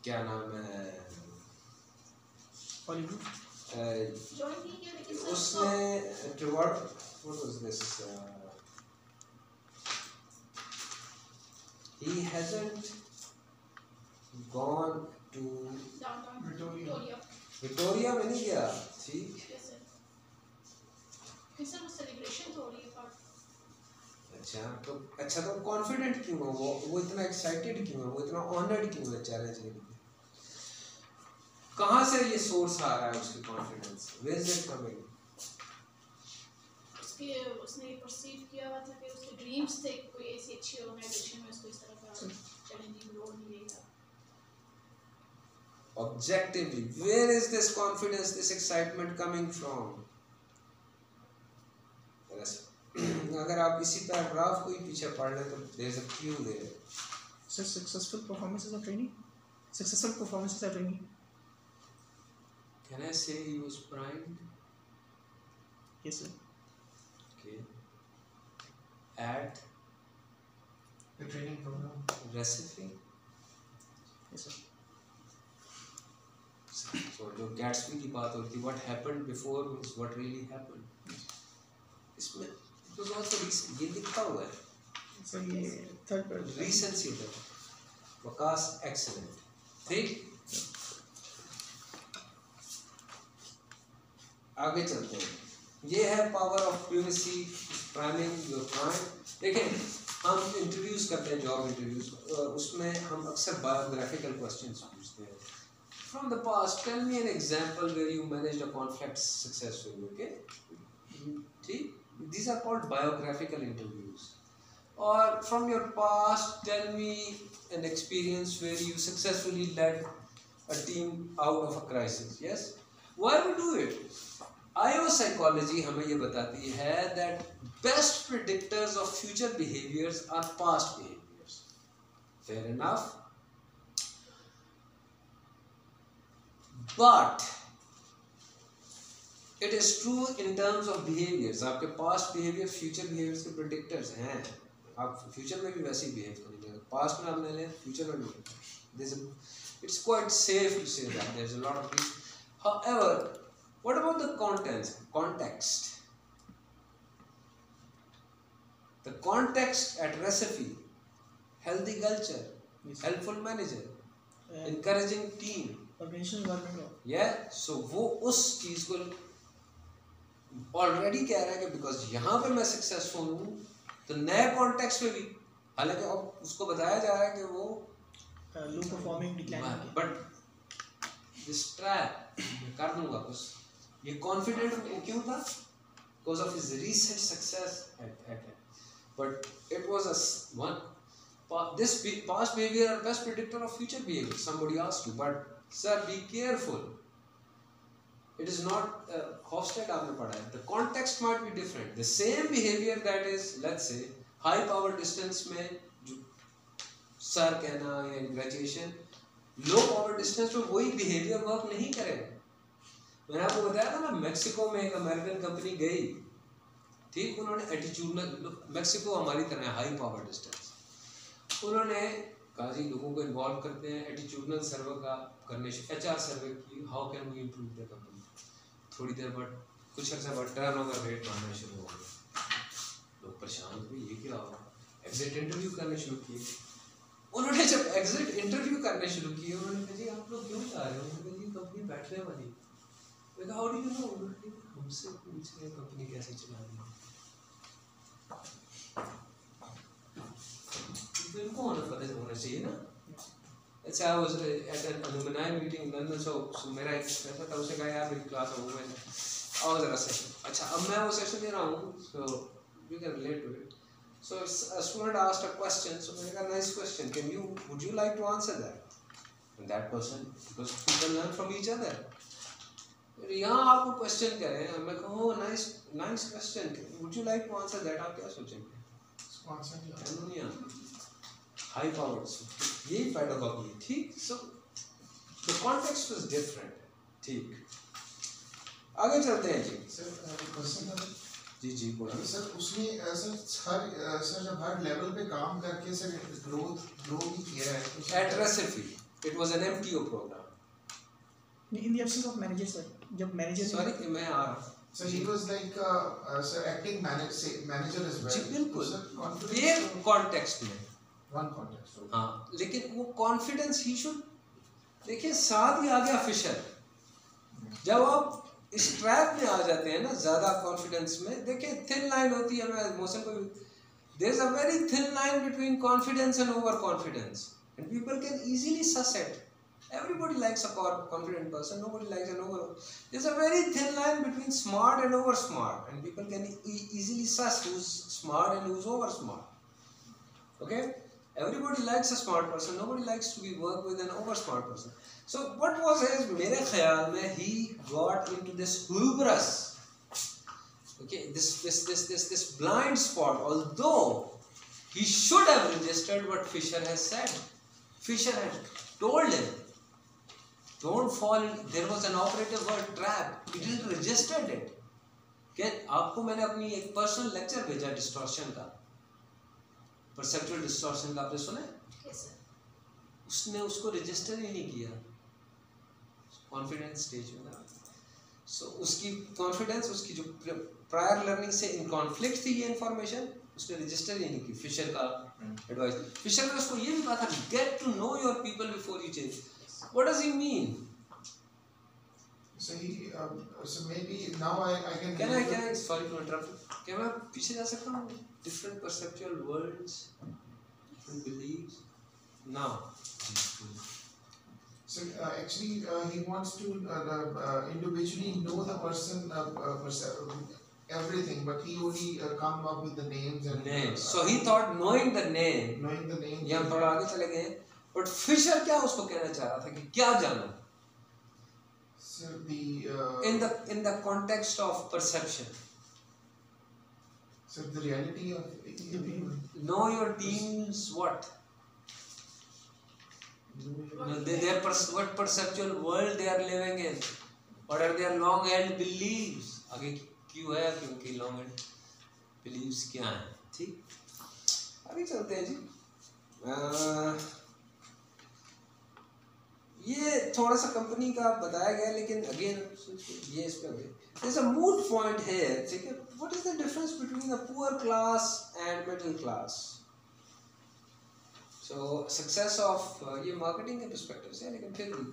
क्या नाम है? Hollywood. Join नहीं किया लेकिन उसने reward. What was this? He hasn't gone to downtown Victoria. Victoria में नहीं गया. See? Yes sir. फिर सर वो celebration तो हो रही है पर. अच्छा तो कॉन्फिडेंट क्यों है वो इतना एक्साइटेड क्यों है, वो इतना ऑनर्ड क्यों है चैलेंज के लिए? कहाँ से ये सोर्स आ रहा है उसकी confidence? Where is it coming? उसके उसने परसीव किया हुआ था कि उसके ड्रीम्स थे कोई ऐसी अच्छी ऑर्गेनाइजेशन में उसको इस तरह का चैलेंजिंग रोल मिलेगा. Objectively, where is this confidence, this excitement coming from? अगर आप इसी पैराग्राफ को ही पीछे पढ़ लें तो there is a clue there. So successful performances of training. Successful performances at training. Can I say he was primed? Yes sir. Okay. At The training program. Recipe. Yes sir. So जो Gatsby की बात होती है, what happened before is what really happened. इसमें it was also recent, ये लिखा हुआ है. So ये third part. Recency था. वकास excellent. ठीक. आगे चलते हैं. ये है power of privacy, priming your prime. देखें हम इंटरव्यूज करते हैं, जॉब इंटरव्यूज, उसमें हम अक्सर बायोग्राफिकल क्वेश्चंस पूछते हैं. From the past, tell me an example where you managed a conflict successfully. Okay, ठीक? These are called biographical interviews. Or from your past, tell me an experience where you successfully led a team out of a crisis. Yes. Why we do it? IO psychology हमें ये बताती है that best predictors of future behaviors are past behaviors. Fair enough. But it is true in terms of behaviors. आपके past behavior future behaviors के predictors हैं. आप future में भी वैसे ही behave करेंगे. Past में आपने ले, future में भी. It's quite safe to say that there's a lot of things. However, what about the context? The context at Recipe, healthy culture, Yes. helpful manager, And encouraging team. organizational environment law. Yeah, so वो उस चीज को already कह रहा है कि because यहाँ पे मैं सक्सेसफुल हूँ, तो नए कॉन्टेक्स्ट में भी, हालांकि अब उसको बताया जा रहा है कि वो Low performing declining. But this trap मैं कर दूंगा कुछ. ये कॉन्फिडेंट क्यों था? Because of his recent success at but it was a one this past behavior are best predictor of future behavior. Somebody asked you, but sir, be careful. It is not Hofstede आपने पढ़ा है. The context might be different. The same behavior that is, let's say, high power distance में जो sir कहना या graduation, low power distance में वही behavior work नहीं करेगा. मैंने आपको बताया था ना, मैक्सिको में एक अमेरिकन कंपनी गई, ठीक, उन्होंने एटीट्यूडनल, मैक्सिको हमारी तरह हाई पावर डिस्टेंस, उन्होंने कहा जी लोगों को इन्वॉल्व करते हैं, एटीट्यूडनल सर्वे का करने से HR सर्वे की, how can we improve the company. थोड़ी देर बाद कुछ अर्सा बाद टर्नओवर रेट बढ़ना शुरू हो गया. लोग परेशान हुए, ये क्या हुआ. एग्जिट इंटरव्यू करने शुरू किए. उन्होंने जब एग्जिट इंटरव्यू करने शुरू किए, उन्होंने कहा जी आप लोग क्यों जा रहे हो? उन्होंने कहा जी कंपनी बैठने वाली. मैंने कहा हाउ डू यू नो? उन्होंने कहा हमसे पूछ रहे कंपनी कैसे चलानी है. तो इनको होना चाहिए ना. अच्छा, I was at an alumni meeting in London, so मेरा एक ऐसा था, उसे कहा यार मेरी क्लास हो गई, आओ जरा सेशन. अच्छा, अब मैं वो सेशन दे रहा हूँ, so you can relate to it. So a student asked a question, so मैंने कहा nice question, would you like to answer that? And that person, because people learn from each other. यहाँ आपको question कह रहे हैं, मैं कहूँ nice nice question, would you like to answer that? आप क्या सोचेंगे? हाई पावर्ड, यही फायदा होगा, ठीक। So the context was different, ठीक। आगे चलते हैं जी। सर क्वेश्चन है जी जी बोलिए। सर उसमें सर जब हर लेवल पे काम करके सर ग्रो भी किया है तो At Recipe, it was an MTO program. In the absence of manager, sir, जब manager Sorry, मैं आ रहा हूँ। So he was like sir acting manager as well. जी बिल्कुल, So, sir, confidence एक कॉन्टेक्स्ट में, one context. Okay. हाँ, लेकिन वो कॉन्फिडेंस ही शुड, देखिए साथ ही आ गया फिशर। जब आप इस ट्रैप में आ जाते हैं ना ज़्यादा कॉन्फिडेंस में, देखिए थिन लाइन होती है, मैं मौसम को, there is a very thin line between confidence and over confidence, and people can easily suss it. Everybody likes a confident person, nobody likes an over. There's a very thin line between smart and over smart, and people can easily suss who's smart and who's over smart. Okay? Everybody likes a smart person, nobody likes to be worked with an over smart person. So what was his, mere khayal mein, he got into this hubris. Okay, this blind spot, although he should have registered what Fisher has said. Fisher had told him, don't fall in, there was an operative word trap, he didn't register it. क्या आपको मैंने अपनी एक personal lecture भेजा distortion का, perceptual distortion का, आपने सुना है? Yes, sir. उसने उसको रजिस्टर ही नहीं किया कॉन्फिडेंस स्टेज में ना। सो उसकी कॉन्फिडेंस, उसकी जो प्रायर लर्निंग से इन कॉन्फ्लिक्ट थी ये इंफॉर्मेशन, उसने रजिस्टर ही नहीं की। फिशर का एडवाइस, फिशर ने उसको ये भी कहा था, get to know your people before you change. What does he mean? So he so maybe now I can I sorry to interrupt, क्या मैं पीछे जा सकता हूँ? Different perceptual worlds, different beliefs. Now, so actually he wants to individually know the person everything, but he only come up with the names and names. So he thought knowing the name. knowing the name. ये हम थोड़ा आगे चले गए, but Fisher क्या उसको कहना चाह रहा था कि क्या जानो? So the in the context of perception. So the reality of Know your team's what? What perceptual world they are living in? What are their long-held beliefs? आगे क्यों है, क्योंकि long-held beliefs क्या हैं? ठीक, आगे चलते हैं जी। ये थोड़ा सा कंपनी का बताया गया, लेकिन अगेन ये इस पे there's a moot point here, ठीक है? What is the difference between a poor class and middle class? So success of ये marketing के perspective से है, लेकिन फिर भी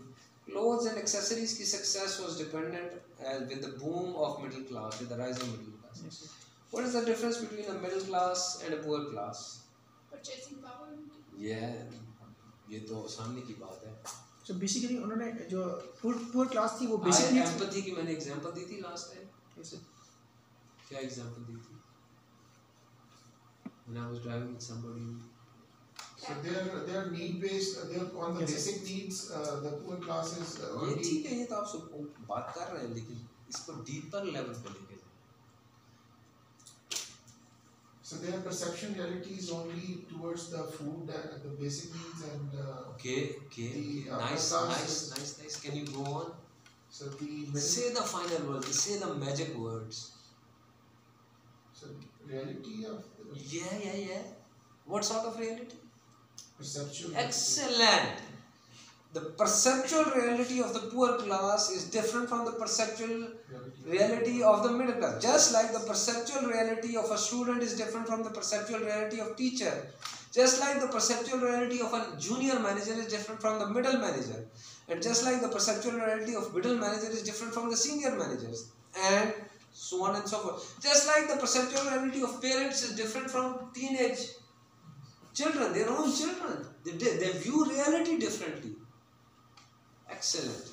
clothes and accessories की success was dependent with the boom of middle class, with the rise of middle class. Yes, sir. What is the difference between a middle class and a poor class? Purchasing power. ये तो सामने की बात है। So basically उन्होंने जो poor class थी वो basically empathy की मैंने एग्जांपल दी थी लास्ट टाइम। कैसे? क्या एग्जांपल दी थी? When I was driving with somebody. so they are need based, they are on the basic needs, the poor classes ये ठीक है, ये तो आप सब बात कर रहे हैं, लेकिन इसको डीपर लेवल पे लेके जाओ। so their perception reality is only towards the food, the basic needs and Okay. Nice. Can you go on? so the Say the final words. Say the magic words. so reality of Yeah. What sort of reality? perceptual Excellent. The perceptual reality of the poor class is different from the perceptual reality of the middle class. Just like the perceptual reality of a student is different from the perceptual reality of teacher. Just like the perceptual reality of a junior manager is different from the middle manager. And just like the perceptual reality of middle manager is different from the senior managers. And so on and so forth. Just like the perceptual reality of parents is different from teenage children, their own children. They view reality differently. Excellent.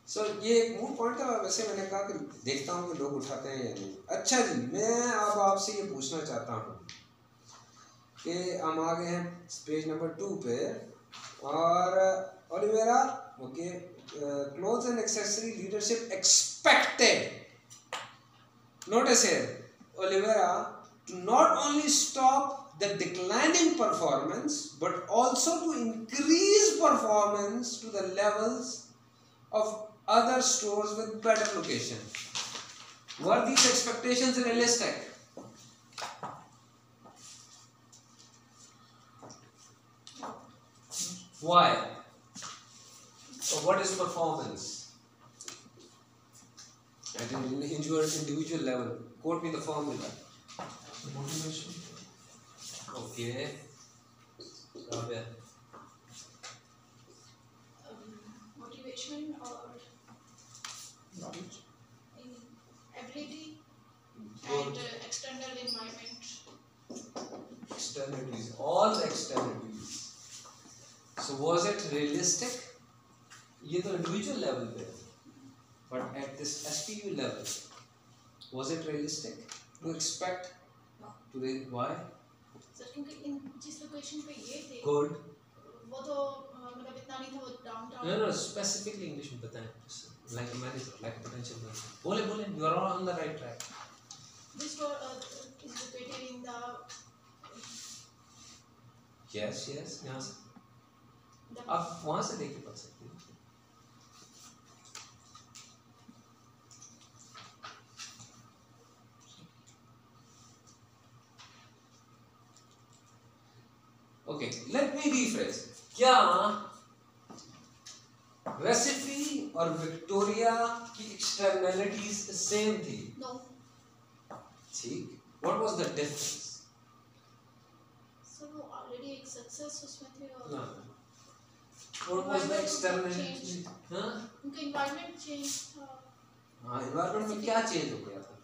So ये एक मूल point था, वैसे मैंने कहा कि देखता हूँ कि लोग उठाते हैं या नहीं। अच्छा जी, मैं अब आपसे ये पूछना चाहता हूँ कि हम आ गए हैं पेज नंबर 2 पे, और Oliveira okay clothes and accessory leadership expected, notice here, Oliveira, to not only stop the declining performance but also to increase performance to the levels of other stores with better location. Were these expectations realistic? Why? So what is performance at an individual level? Quote me the formula. Motivation. Okay. Rabia. Motivation or Knowledge. ability Good. and external environment. Externalities. All the externalities. So was it realistic? ये तो individual level पे है. But at this SPU level, was it realistic to expect to raise? Why? Sir क्योंकि इन जिस location पे ये थे Good. वो तो मतलब इतना नहीं था, वो डाउनटाउन. No, specifically English में बताएं. Like a manager, like a potential manager. बोले, you are all on the right track. This store is located in the Yes, यहाँ से. the आप वहाँ से देख के पढ़ सकते हैं. Okay, let me rephrase. क्या रेसिपी और विक्टोरिया की एक्सटर्नलिटीज सेम थी? no. ठीक. What was the difference? So वो already एक success उसमें थे और No. What was the externality? हाँ? उनका environment change था. हाँ, environment में क्या change हो गया था?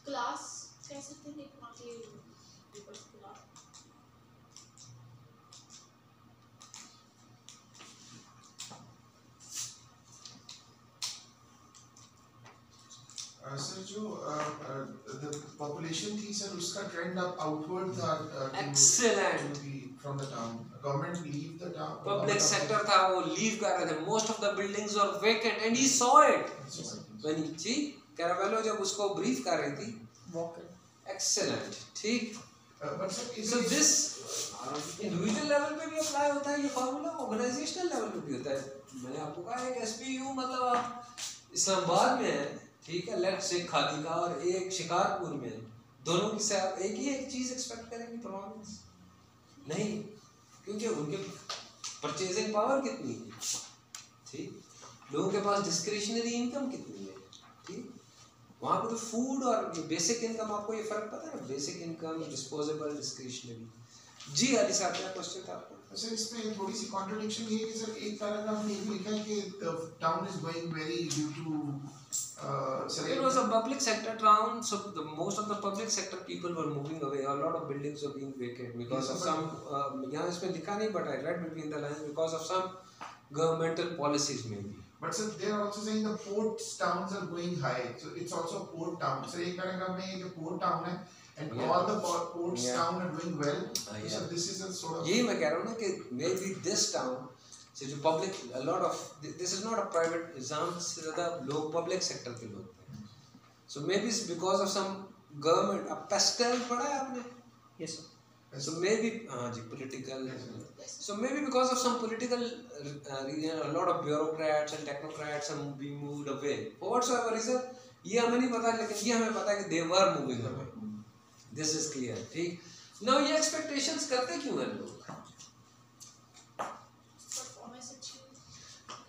Class कह सकते हैं कि वहाँ के people's class. सर जो the population थी सर उसका trend अब outward था Excellent. from the town. Government leave the town. Public sector था, वो leave कर रहे थे. Most of the buildings were vacant and he saw it. When he, ठीक, Caravello जब उसको brief कर रही थी. Walk it. Excellent. ठीक. But sir, So this individual level पे भी apply होता है ये formula, organizational level पे भी होता है. मैंने आपको कहा एक SPU मतलब आप इस्लामाबाद में है, ठीक है, लेट्स से खादी का और एक शिकारपुर में है. दोनों की से आप एक ही एक चीज एक्सपेक्ट करेंगे परफॉर्मेंस? नहीं, क्योंकि उनके परचेजिंग पावर कितनी है, ठीक, लोगों के पास डिस्क्रिशनरी इनकम कितनी है, ठीक. वहाँ पे तो फूड और बेसिक इनकम, आपको ये फर्क पता है ना, बेसिक इनकम, डिस्पोजेबल, डिस्क्रिशनरी. जी अली साहब क्या क्वेश्चन था आपका? सर इसमें थोड़ी सी कॉन्ट्रडिक्शन ये है कि सर एक पैराग्राफ में ये भी लिखा है कि the town is going very due to It was a public sector town, so most of the public sector people were moving away. A lot of buildings were being vacant because of some. यहाँ इसमें लिखा नहीं, but I read between the lines because of some governmental policies maybe. But sir, they are also saying the port towns are going high, so it's also a port town. So एक paragraph में ये port town है, and Yeah. all the ports Yeah. town are doing well. Yeah. So this is a sort of. यही मैं कह रहा हूँ ना कि maybe this town, so जो public, a lot of this is not a private exam, से ज़्यादा लोग public sector के लोग थे. So maybe it's because of some government. अब pestel पढ़ा है आपने? Yes, sir. So maybe हाँ जी political. So maybe because of some political reason, a lot of bureaucrats and technocrats are being moved away. For whatsoever reason, ये हमें नहीं पता, लेकिन ये हमें पता है कि they were moving away. This is clear, ठीक. Now ये expectations करते क्यों हैं लोग? Performance अच्छी.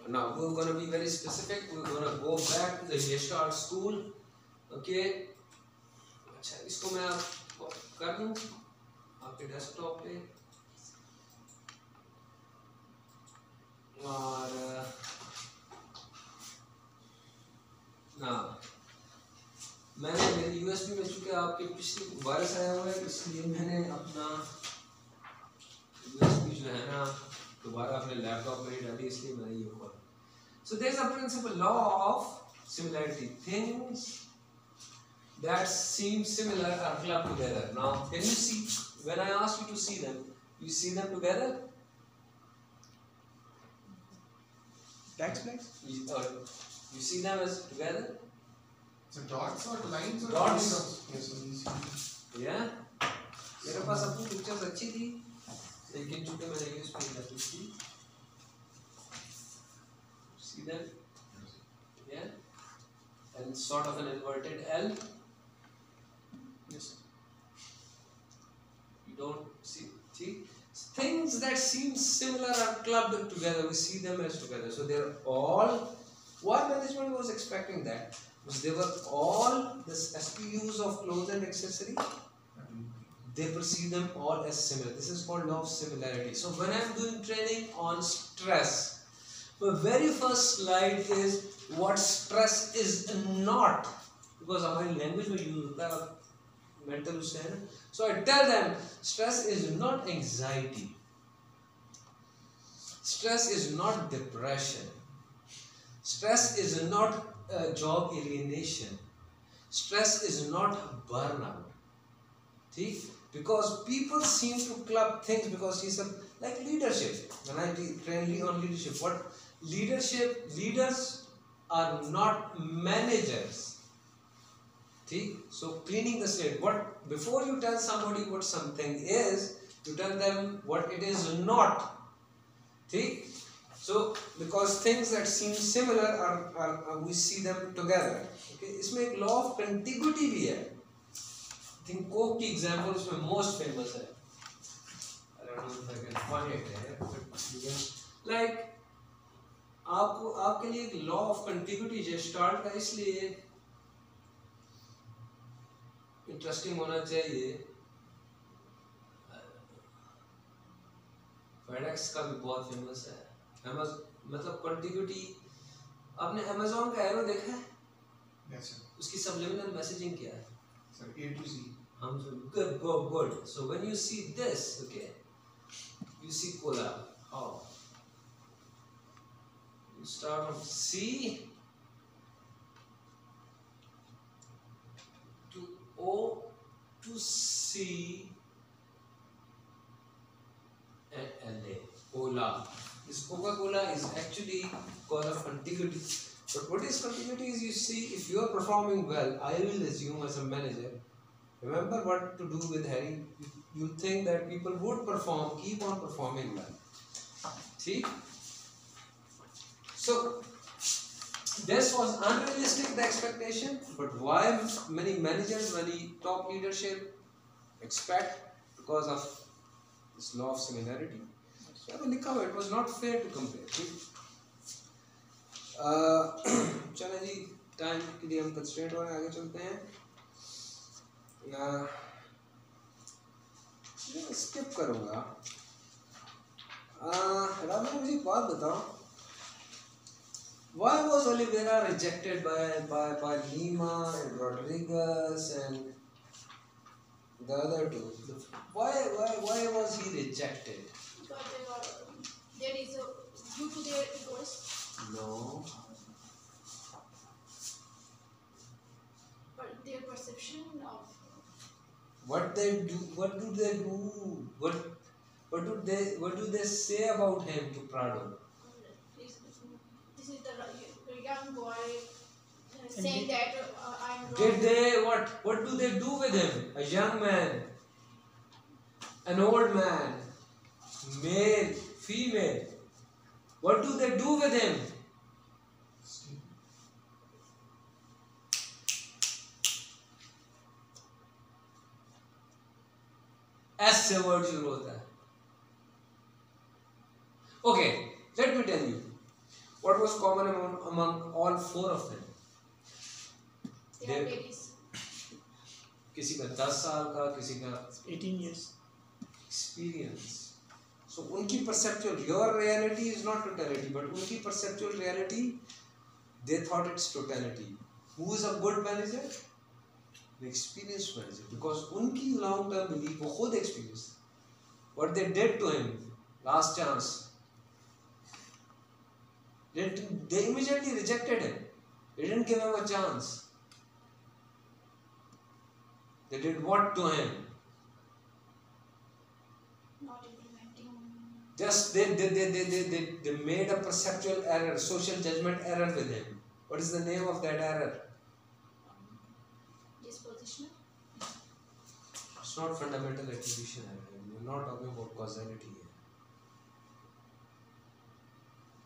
Now we're gonna be very specific. We're gonna go back to the Yeshart school. Okay. अच्छा इसको मैं आप कर दूँ आपके डेस्कटॉप पे और हाँ मैंने मेरी USB में चूँकि आपके पिछले वायरस आया हुआ है इसलिए मैंने अपना USB जो है ना दोबारा अपने लैपटॉप में ही डाली इसलिए मैंने ये खोला. So there is a principle law of similarity. Things that seem similar are clubbed together. Now can you see when I ask you to see them? You see them together? Black flags? You see them as together? So dots or lines or Dots. Yes, so we see. Yeah. मेरे पास अपनी pictures अच्छी थी लेकिन चूंकि मैंने use नहीं की थी see them yeah and sort of an inverted L Yes. you don't see things that seem similar are clubbed together. We see them as together, so they're all why management was expecting that because they were all the SKUs of clothes and accessory. They perceive them all as similar. This is called law of similarity. So when I'm doing training on stress, the very first slide is what stress is not, because हमारी language में use होता है mental उससे है ना. So I tell them stress is not anxiety. Stress is not depression. Stress is not job alienation. Stress is not burnout. See? Because people seem to club things because he said like leadership. When I train on leadership, what leaders are not managers. See? So cleaning the slate. What before you tell somebody what something is, you tell them what it is not. See? So because things that seem similar are we see them together. Okay? इसमें एक law of contiguity भी है. I think Coke की example उसमें most famous है. I don't know if I can find it here, but you can like आपके लिए एक law of contiguity जो start का इसलिए interesting होना चाहिए. FedEx का भी बहुत famous है. मतलब contiguity आपने Amazon का arrow देखा है? Yes, sir. उसकी subliminal messaging क्या है? Sir, A to Z. Good. So when you see this, okay, you see cola. How? You start from C to O to C and LA. Cola. This Coca-Cola is actually cause of contiguity. But what is contiguity is you see if you are performing well, I will assume as a manager. Remember what to do with Harry. You think that people would perform, keep on performing well. See? So this was unrealistic, the expectation, but why many managers, many top leadership expect because of this law of similarity. So it was not fair to compare. See? चलो जी time के लिए हम constraint हो रहे हैं आगे चलते हैं स्किप करूँगा राम मुझे एक बात बताओ why was Oliveira rejected by Lima and Rodriguez and the other two why was he rejected Because there is due to their egos. no But their perception of what do they say about him to Prado? this is the young boy saying that I'm wrong. Did they what do they do with him? A young man, an old man, male, female. What do they do with him? ऐसे word शुरू होता है. Okay, let me tell you what was common among all four of them. They are ladies. किसी का 10 साल का, किसी का 18 years. experience. So उनकी perceptual, your reality is not totality, but उनकी perceptual reality, they thought it's totality. Who is a good manager? The experienced manager, because उनकी long term belief वो खुद experience. What they did to him, last chance. They immediately rejected him. They didn't give him a chance. They did what to him? Not implementing. Just they made a perceptual error, social judgment error with him. What is the name of that error? Dispositional. It's not fundamental attribution error. We're not talking about causality here.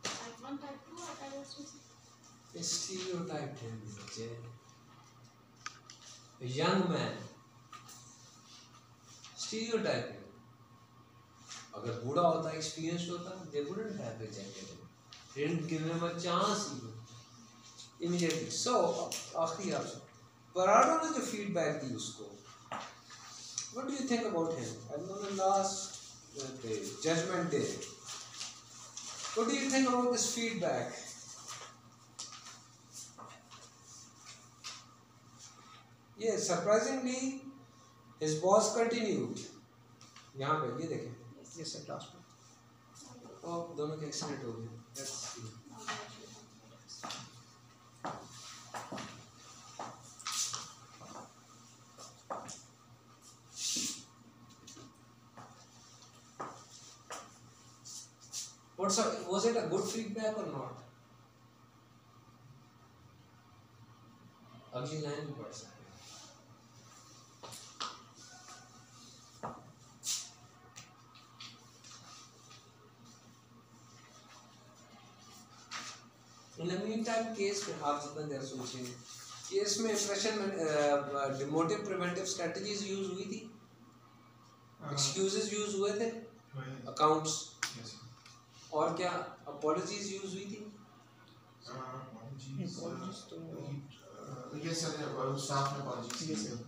Type 1, type 2 or type 3? A stereotype him, Jay. A young man. Stereotype him. अगर बूढ़ा होता experience होता they wouldn't have rejected him. They didn't give him a chance even. Immediately. So आखिरी आपसे पराडो ने जो feedback दी उसको, what do you think about him? I'm on the last day, Judgment Day. What do you think about this feedback? Yes, surprisingly, his boss continued. यहाँ पे ये देखें. Yes sir, last one. और दोनों के एक्सीडेंट हो गए. Let's see. Was it a good feedback or not? अगली लाइन में पढ़ सकते हैं. In the meantime, केस में आप जितना देर सोचिए, केस में impression demotive preventive strategies use हुई थी, excuses यूज हुए थे, accounts, और क्या apologies यूज हुई थी? Apologies तो yes sir, staff ने apologies yes sir.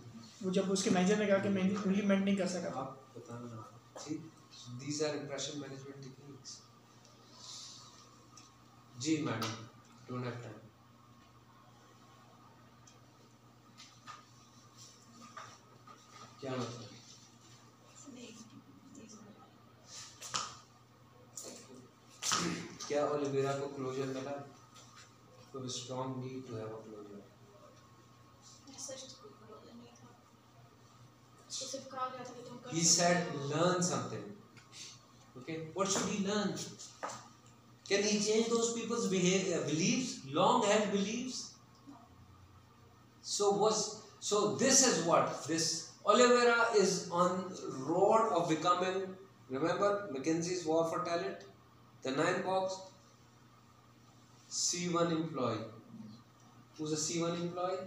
वो जब उसके मैनेजर ने कहा कि मैं इम्प्लीमेंट नहीं कर सका, आप बताना. ठीक, these are impression management techniques. जी मैडम, don't have time. क्या मतलब? क्या ओलिवेरा को क्लोजर मिला? तो strong need to have a closure. He said learn something. Okay, what should he learn? Can he change those people's beliefs, long held beliefs? So this is what this Oliveira is on road of becoming. Remember McKinsey's war for talent, the 9 box. C1 employee. Who's a C1 employee?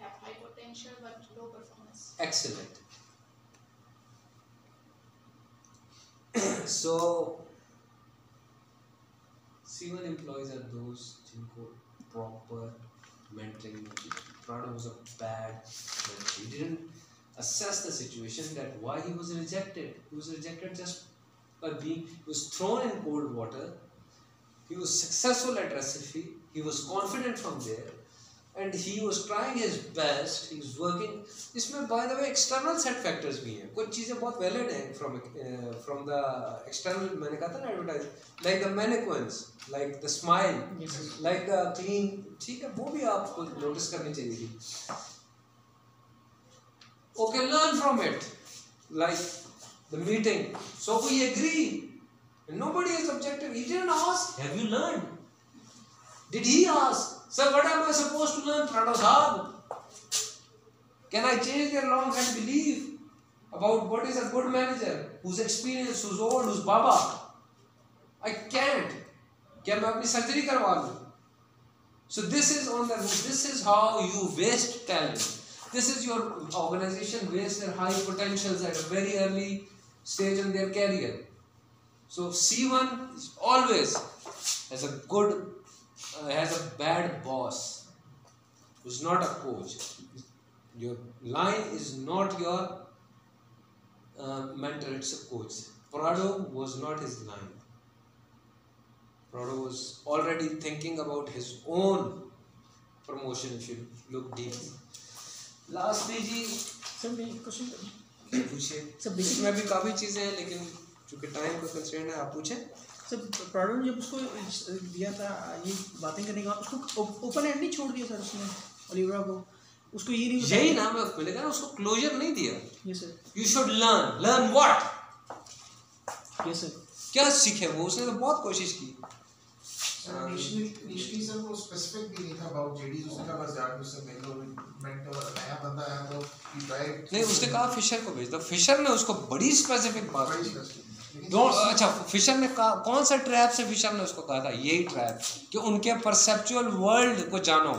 Have high potential but low performance. Excellent. So C1 employees are those जिनको proper mentoring. Prado was a bad mentor. He didn't assess the situation that why he was rejected. He was rejected just by being. He was thrown in cold water. He was successful at Recife. He was confident from there, and he was trying his best. He was working. इसमें by the way external set factors भी हैं. कुछ चीजें बहुत valid हैं from the external. मैंने कहा था ना advertise, like the mannequins, like the smile, yes sir. like the clean. ठीक है, वो भी आपको notice करनी चाहिए थी. Okay, learn from it. Like the meeting. So we agree. Nobody is objective. He didn't ask, have you learned? Did he ask, sir, what am I supposed to learn? Prado Sahab, can I change their long held belief about what is a good manager, who's experienced, who's old, who's baba? I can't. क्या मैं अपनी surgery करवा लूं? So this is on the root. This is how you waste talent. This is your organization waste their high potentials at a very early stage in their career. So C1 is always has a bad boss who's not a coach. Your line is not your mentor, it's a coach. Prado was not his line. Prado was already thinking about his own promotion if you look deeply. Lastly जी sir मैं question पूछिए. Sir basic इसमें भी काफ़ी चीज़ें हैं लेकिन चूँकि टाइम का कंस्ट्रेंट है आप पूछें. सर प्राडो ने जब उसको दिया था ये बातें करने का, उसको ओपन एंड नहीं छोड़ दिया सर उसने ओलिवेरा को, उसको ये नहीं यही नाम है मैंने कहा उसको क्लोजर नहीं दिया. ये sir You should learn. Learn what? Yes sir. क्या सीखे वो? उसने तो बहुत कोशिश की। इनिशियली सर वो स्पेसिफिक भी नहीं था अबाउट जेडीज, उसने कहा बस जाके उससे मिल लो, मेंटोर नया बंदा आया तो ही ट्राइड। नहीं, उसने कहा फिशर को भेज दो। फिशर ने उसको बड़ी स्पेसिफिक बात बड़ी की। specific। अच्छा, फिशर ने कहा कौन सा ट्रैप से फिशर ने उसको कहा था? यही ट्रैप कि उनके परसेप्चुअल वर्ल्ड को जानो।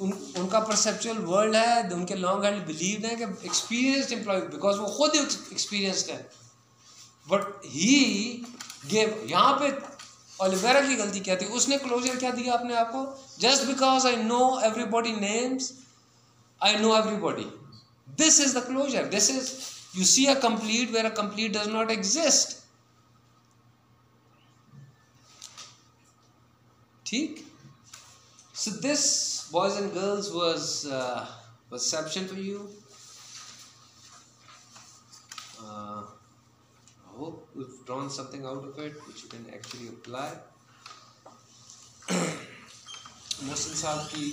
उनका परसेप्चुअल वर्ल्ड है, उनके लॉन्ग हैंड बिलीव है कि एक्सपीरियंस्ड एम्प्लॉय, बिकॉज वो खुद एक्सपीरियंस्ड है। बट ही गेव, यहाँ पे ओलिवेरा की गलती क्या थी? उसने क्लोजर क्या दिया अपने आप को? Just because I know everybody names, I know everybody, this is the closure. This is, you see a complete where a complete does not exist. ठीक? So this, boys and girls, was perception for you. I hope we've drawn something out of it which you can actually apply. Mohsin साहब की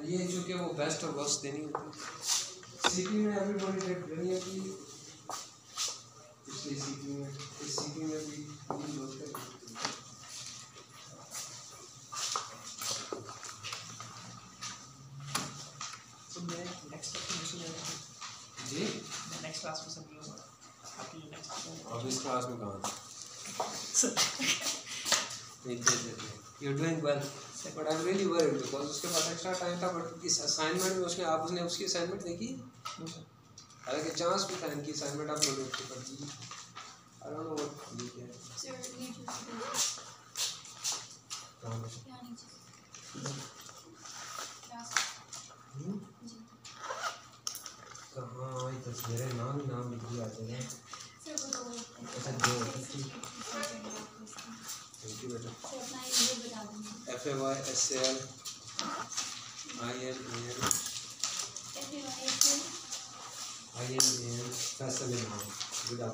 ये चूँकि वो best और worst देनी होती। CP में एवरीबॉडी डिड ब्रिलियंटली, पिछली सीपी में, इस सीपी में भी यही होता है। तो मैं नेक्स्ट क्लास में जी, नेक्स्ट क्लास में सब लोग आपकी नेक्स्ट अब इस क्लास में कहाँ You're doing well, but I'm really worried because उसके पास एक्स्ट्रा टाइम था, बट इस असाइनमेंट में उसने उसकी असाइनमेंट देखी, हालांकि चांस भी था इनकी असाइनमेंट आप लोगों की कर दी। I don't know what ये क्या है। Sir, need you to do it. कहाँ पे? Yeah, need you. Class. जी। कहाँ ये तस्वीरें नाम लिख दिया आते हैं। Sir, वो दो होते हैं। अच्छा, दो होते हैं। थैंक यू बेटा। सर, अपना ये बता दीजिए। FAYSAL IMAN फैसल इमाम विद अ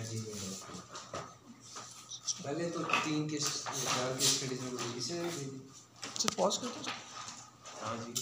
@gmail.com। पहले तो 3 के 4 के स्टडीज में इसे पॉज करते हैं। हाँ जी।